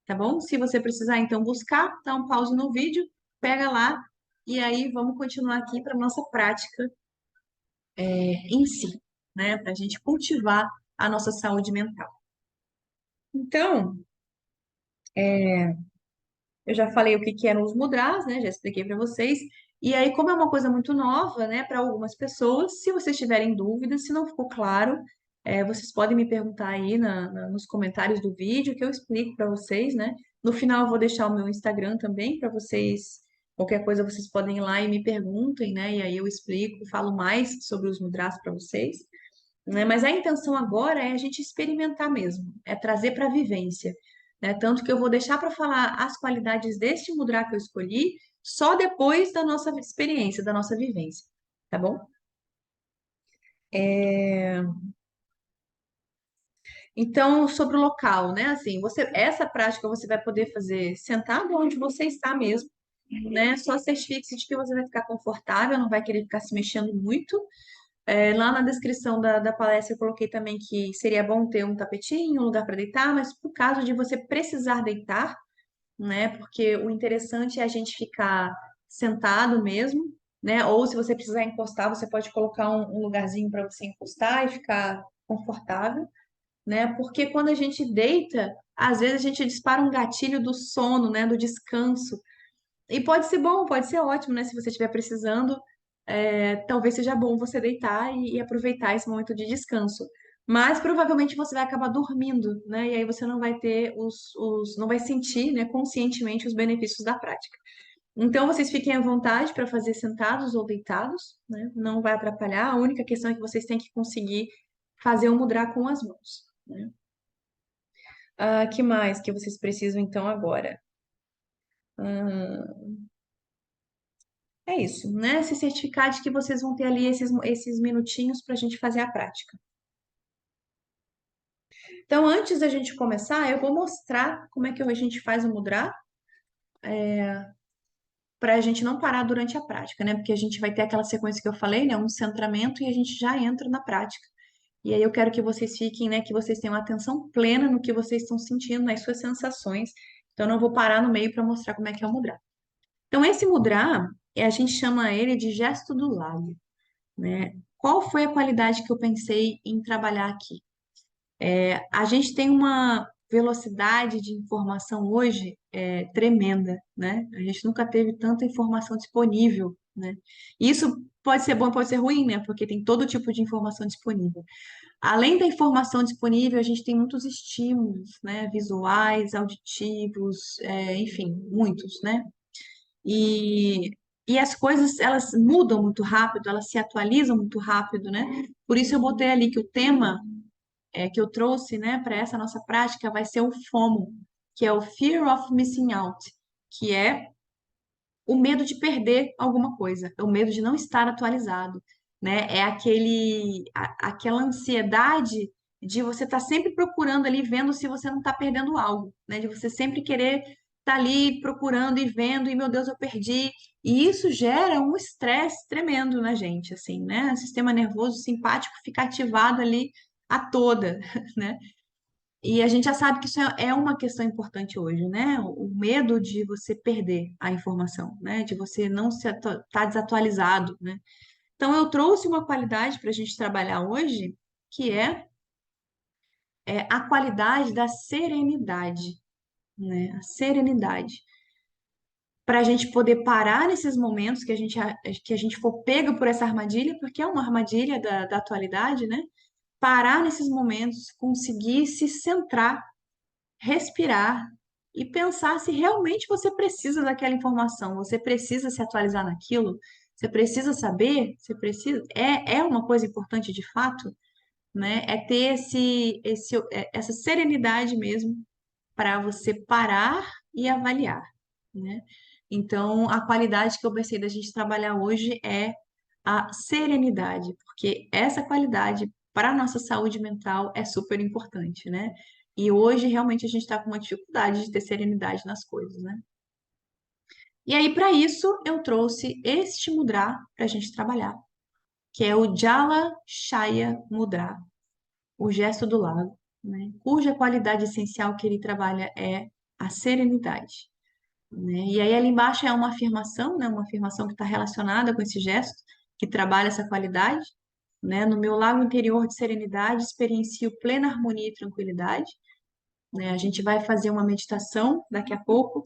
tá bom? Se você precisar, então, buscar, dá um pause no vídeo, pega lá, e aí vamos continuar aqui para nossa prática em si, né, para a gente cultivar a nossa saúde mental. Então, eu já falei o que que eram os mudras, né? Já expliquei para vocês. E aí, como é uma coisa muito nova, né, para algumas pessoas, se vocês tiverem dúvidas, se não ficou claro, vocês podem me perguntar aí nos comentários do vídeo que eu explico para vocês, né? No final, eu vou deixar o meu Instagram também para vocês. Qualquer coisa vocês podem ir lá e me perguntem, né? E aí eu explico, falo mais sobre os mudras para vocês, né? Mas a intenção agora é a gente experimentar mesmo, é trazer para a vivência, né? Tanto que eu vou deixar para falar as qualidades deste mudra que eu escolhi só depois da nossa experiência, da nossa vivência, tá bom? Então, sobre o local, né? Assim, essa prática você vai poder fazer sentado onde você está mesmo, né? Só certifique-se de que você vai ficar confortável, não vai querer ficar se mexendo muito. Lá na descrição da palestra eu coloquei também que seria bom ter um tapetinho, um lugar para deitar, mas por caso de você precisar deitar, né? Porque o interessante é a gente ficar sentado mesmo, né? Ou se você precisar encostar, você pode colocar um lugarzinho para você encostar e ficar confortável, né? Porque quando a gente deita, às vezes a gente dispara um gatilho do sono, né? Do descanso. E pode ser bom, pode ser ótimo, né? Se você estiver precisando, talvez seja bom você deitar e aproveitar esse momento de descanso. Mas provavelmente você vai acabar dormindo, né? E aí você não vai ter não vai sentir, né, conscientemente os benefícios da prática. Então vocês fiquem à vontade para fazer sentados ou deitados, né? Não vai atrapalhar. A única questão é que vocês têm que conseguir fazer o mudra com as mãos, né? Que mais que vocês precisam então agora? Hum, É isso, né? Se certificar de que vocês vão ter ali esses minutinhos para a gente fazer a prática. Então, antes da gente começar, eu vou mostrar como é que a gente faz o mudra para a gente não parar durante a prática, né? Porque a gente vai ter aquela sequência que eu falei, né? Um centramento e a gente já entra na prática. E aí eu quero que vocês fiquem, né? Que vocês tenham atenção plena no que vocês estão sentindo, nas suas sensações. Então, eu não vou parar no meio para mostrar como é que é o mudra. Então, esse mudra, a gente chama ele de gesto do lábio, né? Qual foi a qualidade que eu pensei em trabalhar aqui? A gente tem uma velocidade de informação hoje tremenda, né? A gente nunca teve tanta informação disponível, né? E isso pode ser bom, pode ser ruim, né? Porque tem todo tipo de informação disponível. Além da informação disponível, a gente tem muitos estímulos, né? Visuais, auditivos, enfim, muitos, né? E, e as coisas, elas mudam muito rápido, elas se atualizam muito rápido, né? Por isso eu botei ali que o tema que eu trouxe, né, para essa nossa prática vai ser o FOMO, que é o Fear of Missing Out, que é o medo de perder alguma coisa, é o medo de não estar atualizado, né? É aquela ansiedade de você estar sempre procurando ali, vendo se você não está perdendo algo, né? De você sempre querer estar ali procurando e vendo, e meu Deus, eu perdi. E isso gera um estresse tremendo na gente, assim, né? O sistema nervoso simpático fica ativado ali a toda, né? E a gente já sabe que isso é uma questão importante hoje, né? O medo de você perder a informação, né? De você não estar desatualizado, né? Então, eu trouxe uma qualidade para a gente trabalhar hoje, que é a qualidade da serenidade, né? A serenidade. para a gente poder parar nesses momentos que a gente for pego por essa armadilha, porque é uma armadilha da atualidade, né? Parar nesses momentos, conseguir se centrar, respirar e pensar se realmente você precisa daquela informação, você precisa se atualizar naquilo, você precisa saber, você precisa, é uma coisa importante de fato, né? É ter essa serenidade mesmo para você parar e avaliar, né? Então, a qualidade que eu pensei da gente trabalhar hoje é a serenidade, porque essa qualidade para a nossa saúde mental é super importante, né? E hoje realmente a gente está com uma dificuldade de ter serenidade nas coisas, né? E aí, para isso, eu trouxe este mudra para a gente trabalhar, que é o Jala Shaya Mudra, o gesto do lago, né? Cuja qualidade essencial que ele trabalha é a serenidade, né? E aí ali embaixo é uma afirmação, né? Uma afirmação que está relacionada com esse gesto, que trabalha essa qualidade, né? No meu lago interior de serenidade, experiencio plena harmonia e tranquilidade, né? A gente vai fazer uma meditação daqui a pouco,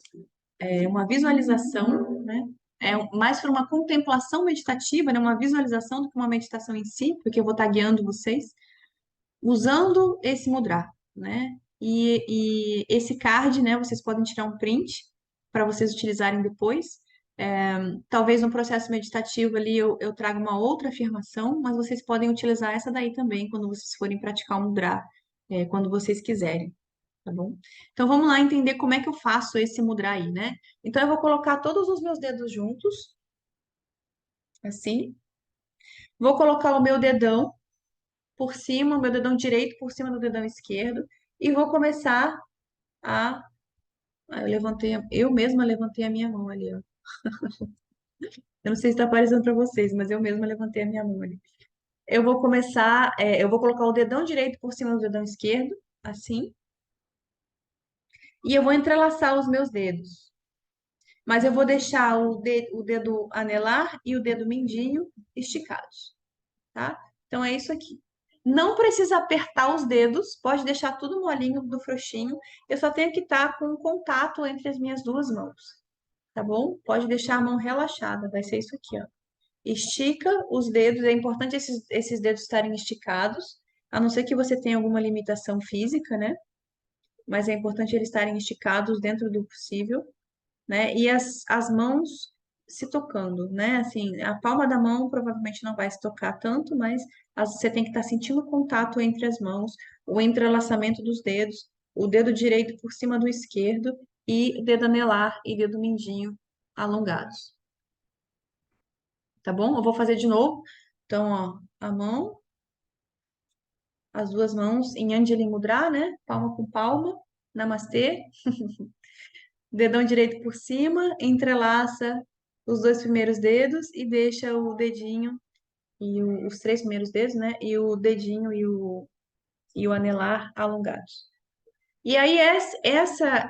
uma visualização, né? É mais para uma contemplação meditativa, né? Uma visualização do que uma meditação em si, porque eu vou estar guiando vocês usando esse mudra, né? E esse card, né? Vocês podem tirar um print para vocês utilizarem depois. Talvez no processo meditativo ali eu traga uma outra afirmação, mas vocês podem utilizar essa daí também quando vocês forem praticar o mudra, quando vocês quiserem, tá bom? Então vamos lá entender como é que eu faço esse mudra aí, né? Então eu vou colocar todos os meus dedos juntos, assim. Vou colocar o meu dedão por cima, o meu dedão direito por cima do dedão esquerdo, e vou começar a. Eu levantei, eu mesma levantei a minha mão ali, ó. Eu não sei se está aparecendo para vocês, mas eu mesma levantei a minha mão ali. Eu vou começar, eu vou colocar o dedão direito por cima do dedão esquerdo, assim, e eu vou entrelaçar os meus dedos. Mas eu vou deixar o dedo anelar e o dedo mindinho esticados, tá? Então é isso aqui. Não precisa apertar os dedos, pode deixar tudo molinho do frouxinho. Eu só tenho que estar com um contato entre as minhas duas mãos, tá bom? Pode deixar a mão relaxada, vai ser isso aqui, ó. Estica os dedos, é importante esses dedos estarem esticados, a não ser que você tenha alguma limitação física, né? Mas é importante eles estarem esticados dentro do possível, né? E as mãos se tocando, né? Assim, a palma da mão provavelmente não vai se tocar tanto, mas você tem que estar sentindo o contato entre as mãos, o entrelaçamento dos dedos, o dedo direito por cima do esquerdo e dedo anelar e dedo mindinho alongados, tá bom? Eu vou fazer de novo. Então, ó, a mão, as duas mãos em Anjali Mudra, né? Palma com palma. Namastê. Dedão direito por cima, entrelaça os dois primeiros dedos e deixa o dedinho e os três primeiros dedos, né? E o dedinho e o anelar alongados. E aí,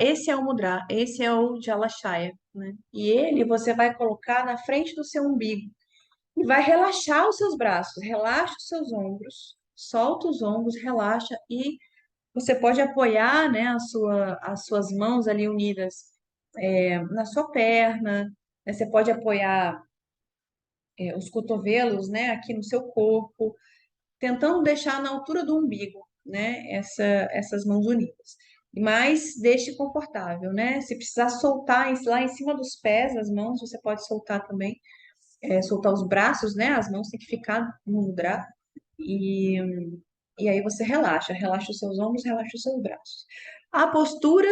esse é o mudra, esse é o Jalashaya, né? E ele você vai colocar na frente do seu umbigo e vai relaxar os seus braços, relaxa os seus ombros, solta os ombros, relaxa e você pode apoiar, né, as suas mãos ali unidas na sua perna, né? Você pode apoiar os cotovelos, né, aqui no seu corpo, tentando deixar na altura do umbigo, né, essas mãos unidas. Mas deixe confortável, né? Se precisar soltar lá em cima dos pés, as mãos, você pode soltar também, soltar os braços, né? As mãos têm que ficar no mudra. E, e aí você relaxa os seus ombros, relaxa os seus braços. A postura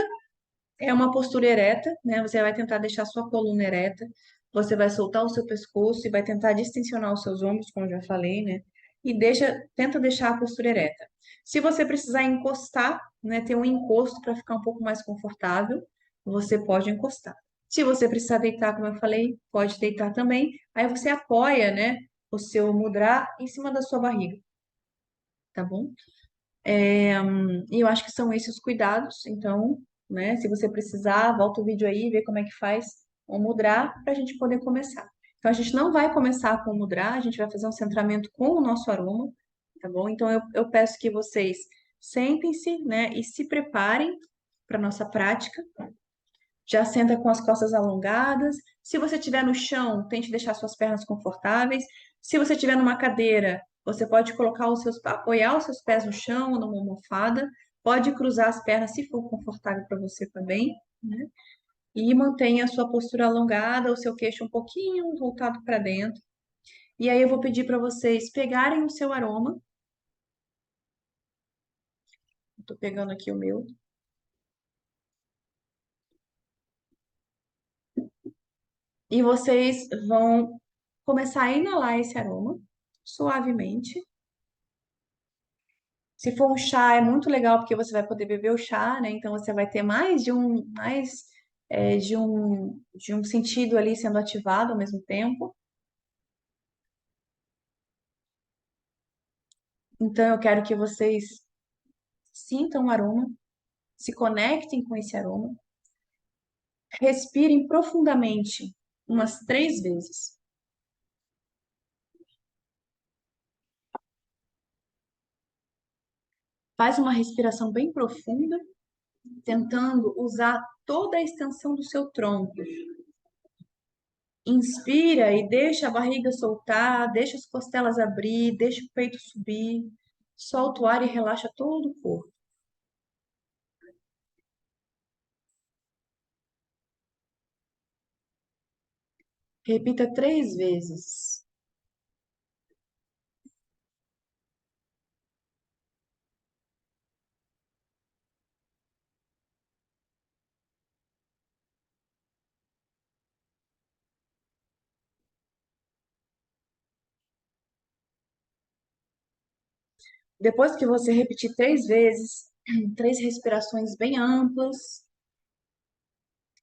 é uma postura ereta, né? Você vai tentar deixar a sua coluna ereta, você vai soltar o seu pescoço e vai tentar distensionar os seus ombros, como eu já falei, né? E tenta deixar a postura ereta. Se você precisar encostar, né, ter um encosto para ficar um pouco mais confortável, você pode encostar. Se você precisar deitar, como eu falei, pode deitar também. Aí você apoia, né, o seu mudra em cima da sua barriga, tá bom? E eu acho que são esses os cuidados. Então, né, se você precisar, volta o vídeo aí, vê como é que faz o mudra para a gente poder começar. Então, a gente não vai começar com o mudra, a gente vai fazer um centramento com o nosso aroma, tá bom? Então, eu peço que vocês sentem-se, né, e se preparem para nossa prática. Já senta com as costas alongadas. Se você estiver no chão, tente deixar suas pernas confortáveis. Se você estiver numa cadeira, você pode apoiar os seus pés no chão ou numa almofada. Pode cruzar as pernas se for confortável para você também, né? E mantenha a sua postura alongada, o seu queixo um pouquinho voltado para dentro. E aí eu vou pedir para vocês pegarem o seu aroma. Estou pegando aqui o meu. E vocês vão começar a inalar esse aroma suavemente. Se for um chá, é muito legal porque você vai poder beber o chá, né? Então você vai ter de um sentido ali sendo ativado ao mesmo tempo. Então eu quero que vocês sintam o aroma, se conectem com esse aroma, respirem profundamente umas 3 vezes. Faz uma respiração bem profunda, tentando usar toda a extensão do seu tronco. Inspira e deixa a barriga soltar, deixa as costelas abrir, deixa o peito subir. Solta o ar e relaxa todo o corpo. Repita 3 vezes. Depois que você repetir 3 vezes, 3 respirações bem amplas,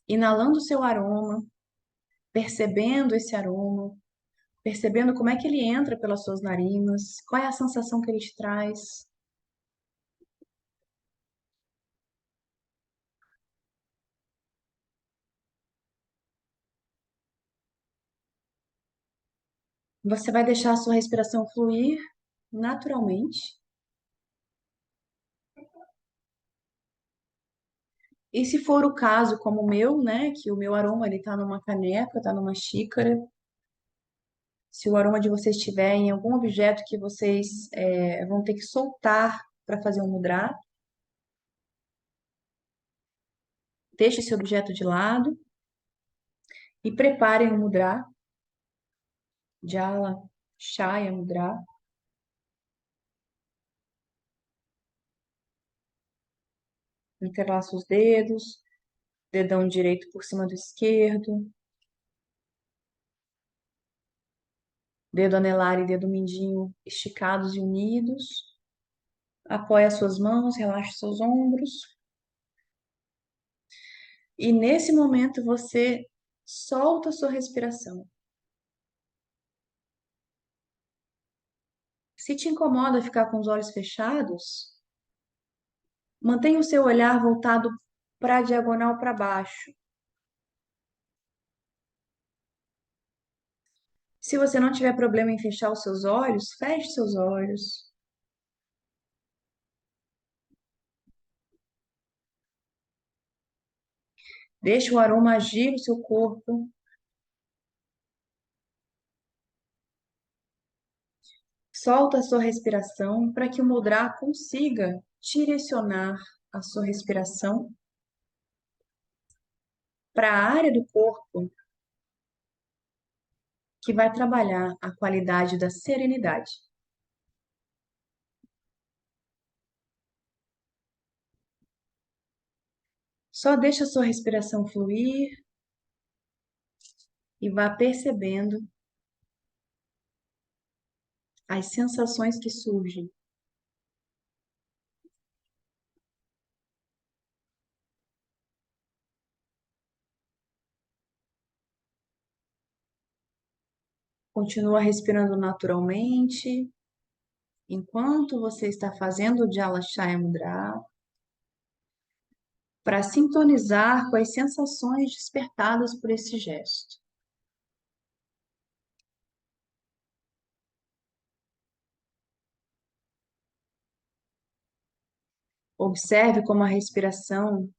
inalando o seu aroma, percebendo esse aroma, percebendo como é que ele entra pelas suas narinas, qual é a sensação que ele te traz. Você vai deixar a sua respiração fluir naturalmente. E se for o caso, como o meu, né, que o meu aroma ele tá numa caneca, tá numa xícara, se o aroma de vocês estiver em algum objeto que vocês vão ter que soltar para fazer um mudra, deixe esse objeto de lado e preparem o mudra, Jala, Shaya Mudra. Interlaça os dedos, dedão direito por cima do esquerdo, dedo anelar e dedo mindinho esticados e unidos. Apoie as suas mãos, relaxe seus ombros. E nesse momento você solta a sua respiração. Se te incomoda ficar com os olhos fechados, mantenha o seu olhar voltado para a diagonal para baixo. Se você não tiver problema em fechar os seus olhos, feche seus olhos. Deixe o aroma agir o seu corpo. Solta a sua respiração para que o mudra consiga direcionar a sua respiração para a área do corpo que vai trabalhar a qualidade da serenidade. Só deixa a sua respiração fluir e vá percebendo as sensações que surgem. Continua respirando naturalmente, enquanto você está fazendo o Jala Shaya Mudra, para sintonizar com as sensações despertadas por esse gesto. Observe como a respiração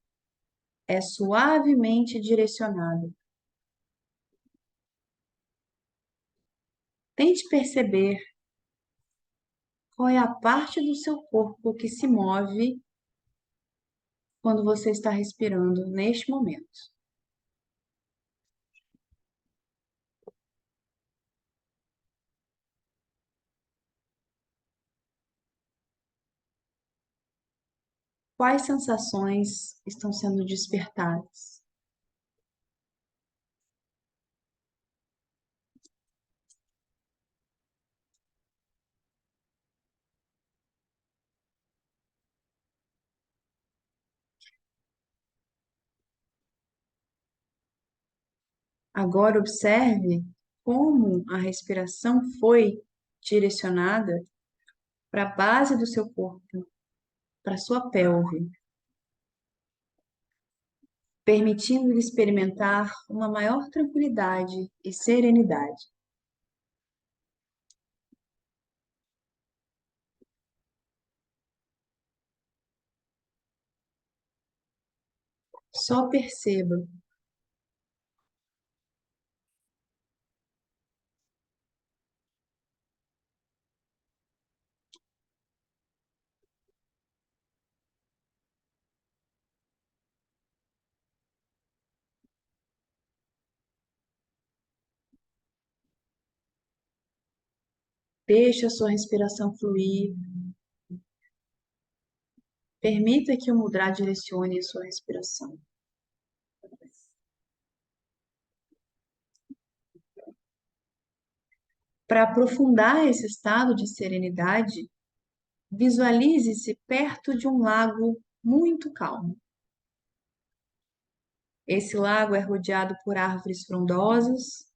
é suavemente direcionado. Tente perceber qual é a parte do seu corpo que se move quando você está respirando neste momento. Quais sensações estão sendo despertadas? Agora observe como a respiração foi direcionada para a base do seu corpo, para a sua pelve, permitindo-lhe experimentar uma maior tranquilidade e serenidade. Só perceba. Deixe a sua respiração fluir. Permita que o mudra direcione a sua respiração. Para aprofundar esse estado de serenidade, visualize-se perto de um lago muito calmo. Esse lago é rodeado por árvores frondosas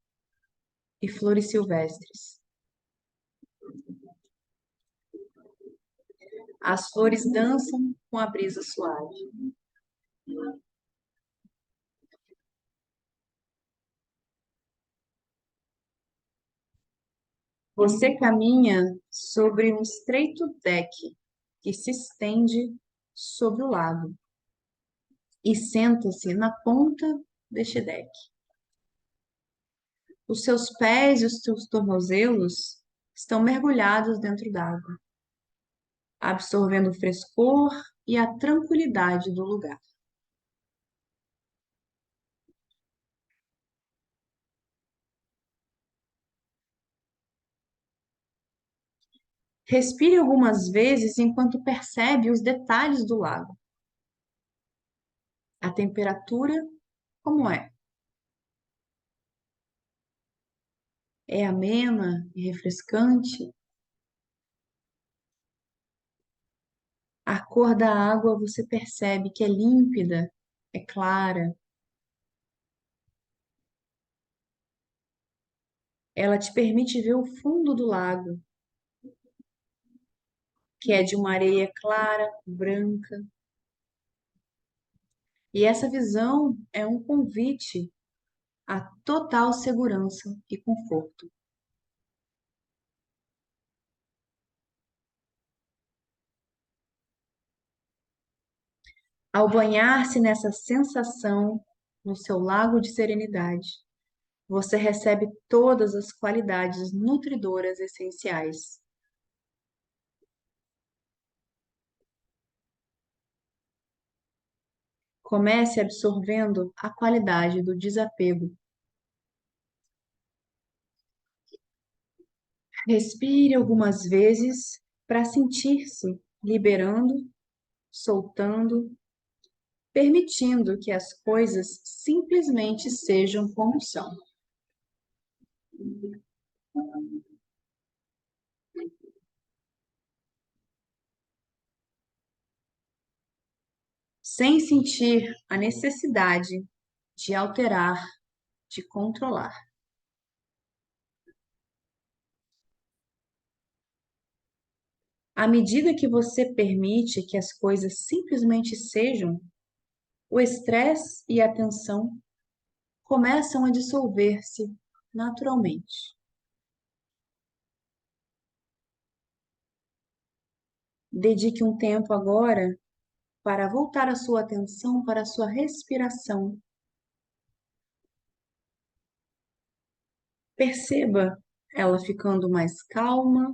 e flores silvestres. As flores dançam com a brisa suave. Você caminha sobre um estreito deck que se estende sobre o lago e senta-se na ponta deste deck. Os seus pés e os seus tornozelos estão mergulhados dentro d'água, absorvendo o frescor e a tranquilidade do lugar. Respire algumas vezes enquanto percebe os detalhes do lago. A temperatura, como é? É amena e refrescante? A cor da água você percebe que é límpida, é clara. Ela te permite ver o fundo do lago, que é de uma areia clara, branca. E essa visão é um convite à total segurança e conforto. Ao banhar-se nessa sensação no seu lago de serenidade, você recebe todas as qualidades nutridoras essenciais. Comece absorvendo a qualidade do desapego. Respire algumas vezes para sentir-se liberando, soltando, permitindo que as coisas simplesmente sejam como são. Sem sentir a necessidade de alterar, de controlar. À medida que você permite que as coisas simplesmente sejam, o estresse e a tensão começam a dissolver-se naturalmente. Dedique um tempo agora para voltar a sua atenção para a sua respiração. Perceba ela ficando mais calma,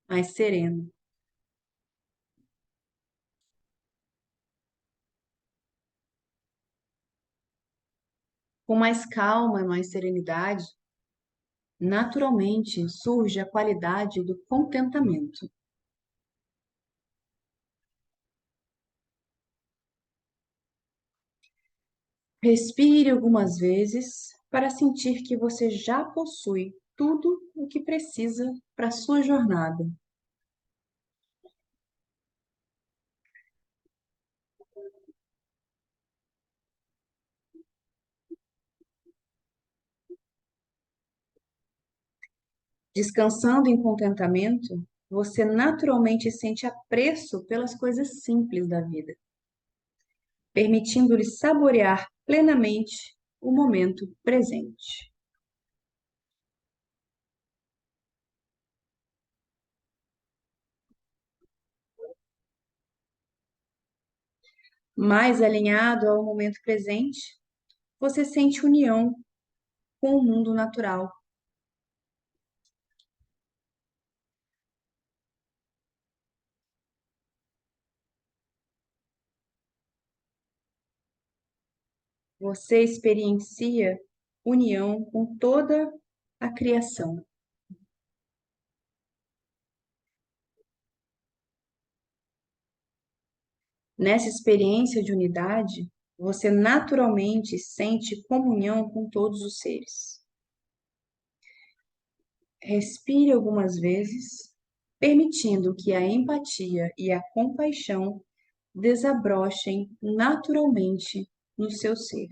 mais serena. Com mais calma e mais serenidade, naturalmente surge a qualidade do contentamento. Respire algumas vezes para sentir que você já possui tudo o que precisa para a sua jornada. Descansando em contentamento, você naturalmente sente apreço pelas coisas simples da vida, permitindo-lhe saborear plenamente o momento presente. Mais alinhado ao momento presente, você sente união com o mundo natural. Você experiencia união com toda a criação. Nessa experiência de unidade, você naturalmente sente comunhão com todos os seres. Respire algumas vezes, permitindo que a empatia e a compaixão desabrochem naturalmente no seu ser.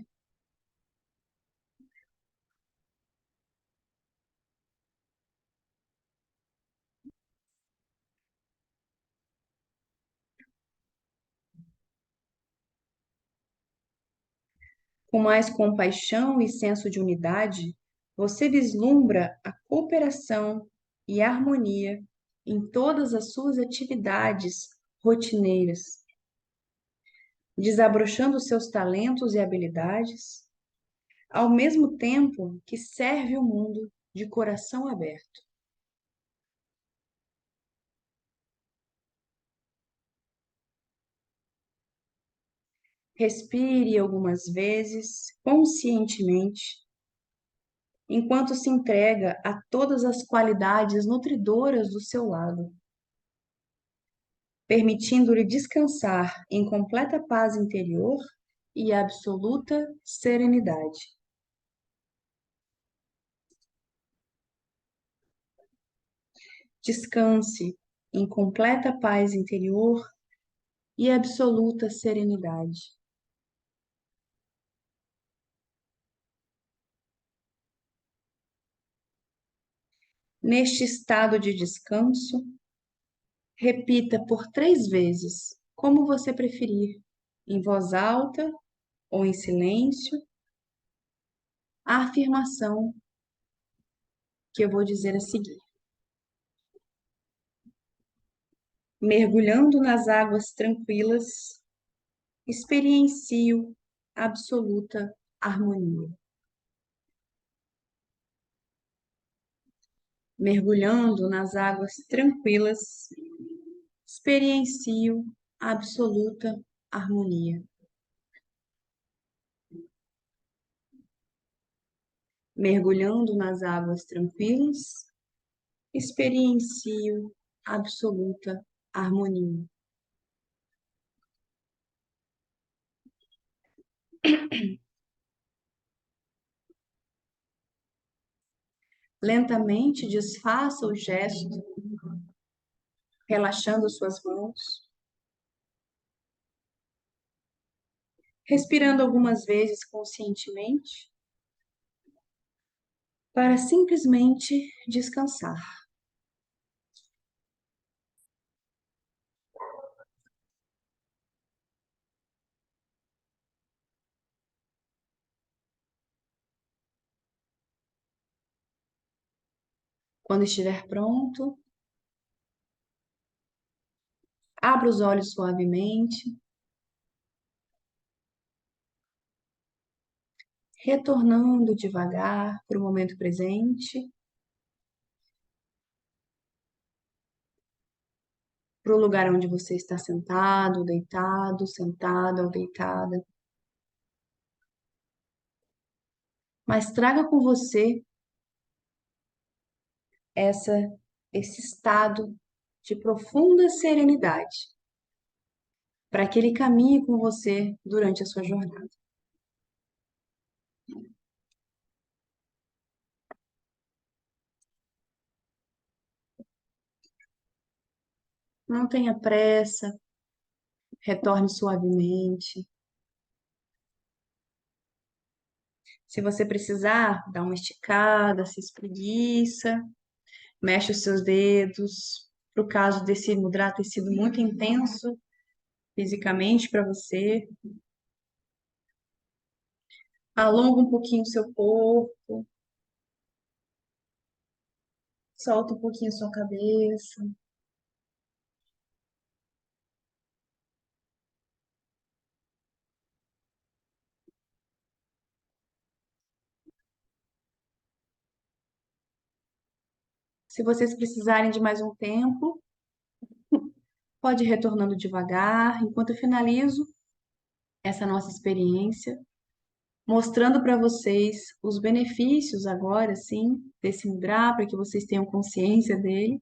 Com mais compaixão e senso de unidade, você vislumbra a cooperação e a harmonia em todas as suas atividades rotineiras, desabrochando seus talentos e habilidades, ao mesmo tempo que serve o mundo de coração aberto. Respire algumas vezes conscientemente, enquanto se entrega a todas as qualidades nutridoras do seu lado, permitindo-lhe descansar em completa paz interior e absoluta serenidade. Descanse em completa paz interior e absoluta serenidade. Neste estado de descanso, repita por 3 vezes, como você preferir, em voz alta ou em silêncio, a afirmação que eu vou dizer a seguir. Mergulhando nas águas tranquilas, experiencio absoluta harmonia. Mergulhando nas águas tranquilas, experiencio absoluta harmonia. Mergulhando nas águas tranquilas, experiencio absoluta harmonia. Lentamente desfaça o gesto, relaxando suas mãos, respirando algumas vezes conscientemente, para simplesmente descansar. Quando estiver pronto, abra os olhos suavemente retornando devagar para o momento presente, para o lugar onde você está sentado, deitado, sentada ou deitada. Mas traga com você essa, esse estado de profunda serenidade, para que ele caminhe com você durante a sua jornada. Não tenha pressa, retorne suavemente. Se você precisar, dá uma esticada, se espreguiça, mexe os seus dedos. Para o caso desse mudra ter sido muito intenso fisicamente para você, alonga um pouquinho o seu corpo, solta um pouquinho a sua cabeça. Se vocês precisarem de mais um tempo, pode ir retornando devagar, enquanto eu finalizo essa nossa experiência, mostrando para vocês os benefícios agora, sim, desse mudra, para que vocês tenham consciência dele.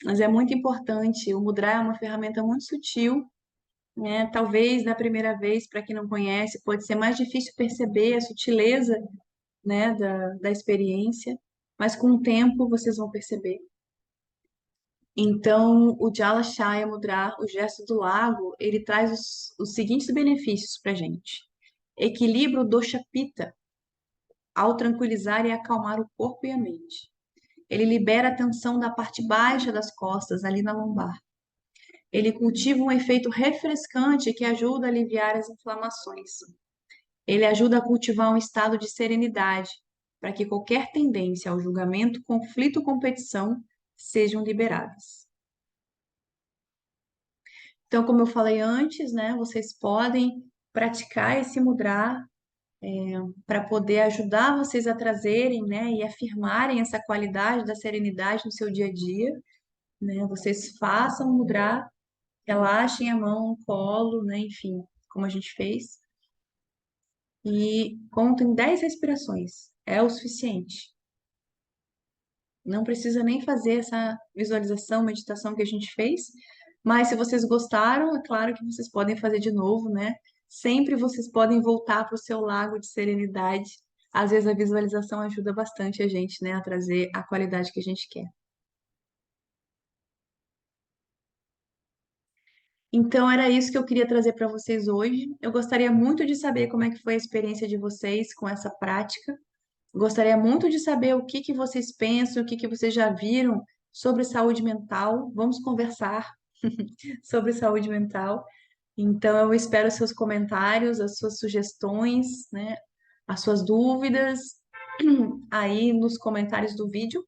Mas é muito importante, o mudra é uma ferramenta muito sutil, né? Talvez na primeira vez, para quem não conhece, pode ser mais difícil perceber a sutileza, né, da experiência, mas com o tempo vocês vão perceber. Então, o Jala Shaya Mudra, o gesto do lago, ele traz os seguintes benefícios para gente. Equilíbrio dosha pitta, ao tranquilizar e acalmar o corpo e a mente. Ele libera a tensão da parte baixa das costas, ali na lombar. Ele cultiva um efeito refrescante que ajuda a aliviar as inflamações. Ele ajuda a cultivar um estado de serenidade, para que qualquer tendência ao julgamento, conflito ou competição sejam liberadas. Então, como eu falei antes, né, vocês podem praticar esse mudra para poder ajudar vocês a trazerem, né, e afirmarem essa qualidade da serenidade no seu dia a dia, né? Vocês façam o mudra, relaxem a mão no colo, né, enfim, como a gente fez, e contem 10 respirações. É o suficiente. Não precisa nem fazer essa visualização, meditação que a gente fez, mas se vocês gostaram, é claro que vocês podem fazer de novo, né? Sempre vocês podem voltar para o seu lago de serenidade. Às vezes a visualização ajuda bastante a gente, né, a trazer a qualidade que a gente quer. Então era isso que eu queria trazer para vocês hoje. Eu gostaria muito de saber como é que foi a experiência de vocês com essa prática. Gostaria muito de saber o que que vocês pensam, o que que vocês já viram sobre saúde mental. Vamos conversar sobre saúde mental. Então, eu espero os seus comentários, as suas sugestões, né, as suas dúvidas aí nos comentários do vídeo.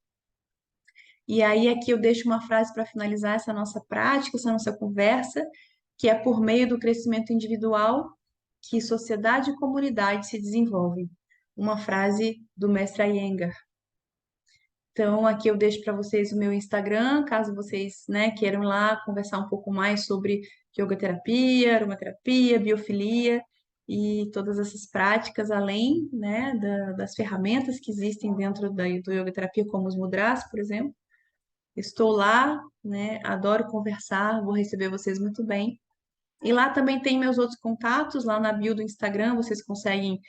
E aí, aqui eu deixo uma frase para finalizar essa nossa prática, essa nossa conversa, que é por meio do crescimento individual que sociedade e comunidade se desenvolvem. Uma frase do mestre Iyengar. Então, aqui eu deixo para vocês o meu Instagram, caso vocês, né, queiram lá conversar um pouco mais sobre yoga terapia, aromaterapia, biofilia e todas essas práticas, além, né, das ferramentas que existem dentro do yoga terapia, como os mudras, por exemplo. Estou lá, né, adoro conversar, vou receber vocês muito bem. E lá também tem meus outros contatos, lá na bio do Instagram, vocês conseguem,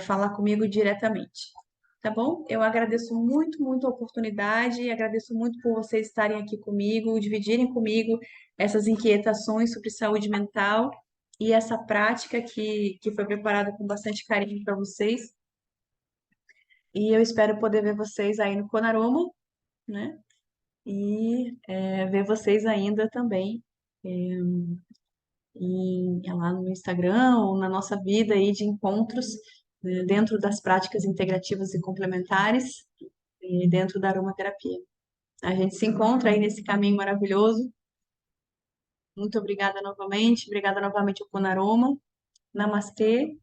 falar comigo diretamente. Tá bom? Eu agradeço muito, muito a oportunidade, agradeço muito por vocês estarem aqui comigo, dividirem comigo essas inquietações sobre saúde mental e essa prática que foi preparada com bastante carinho para vocês. E eu espero poder ver vocês aí no Conaroma, né? E ver vocês ainda também lá no Instagram ou na nossa vida aí de encontros, né, dentro das práticas integrativas e complementares e dentro da aromaterapia. A gente se encontra aí nesse caminho maravilhoso. Muito obrigada novamente ao Conaroma. Namastê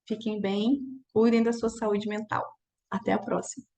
Fiquem bem, cuidem da sua saúde mental. Até a próxima.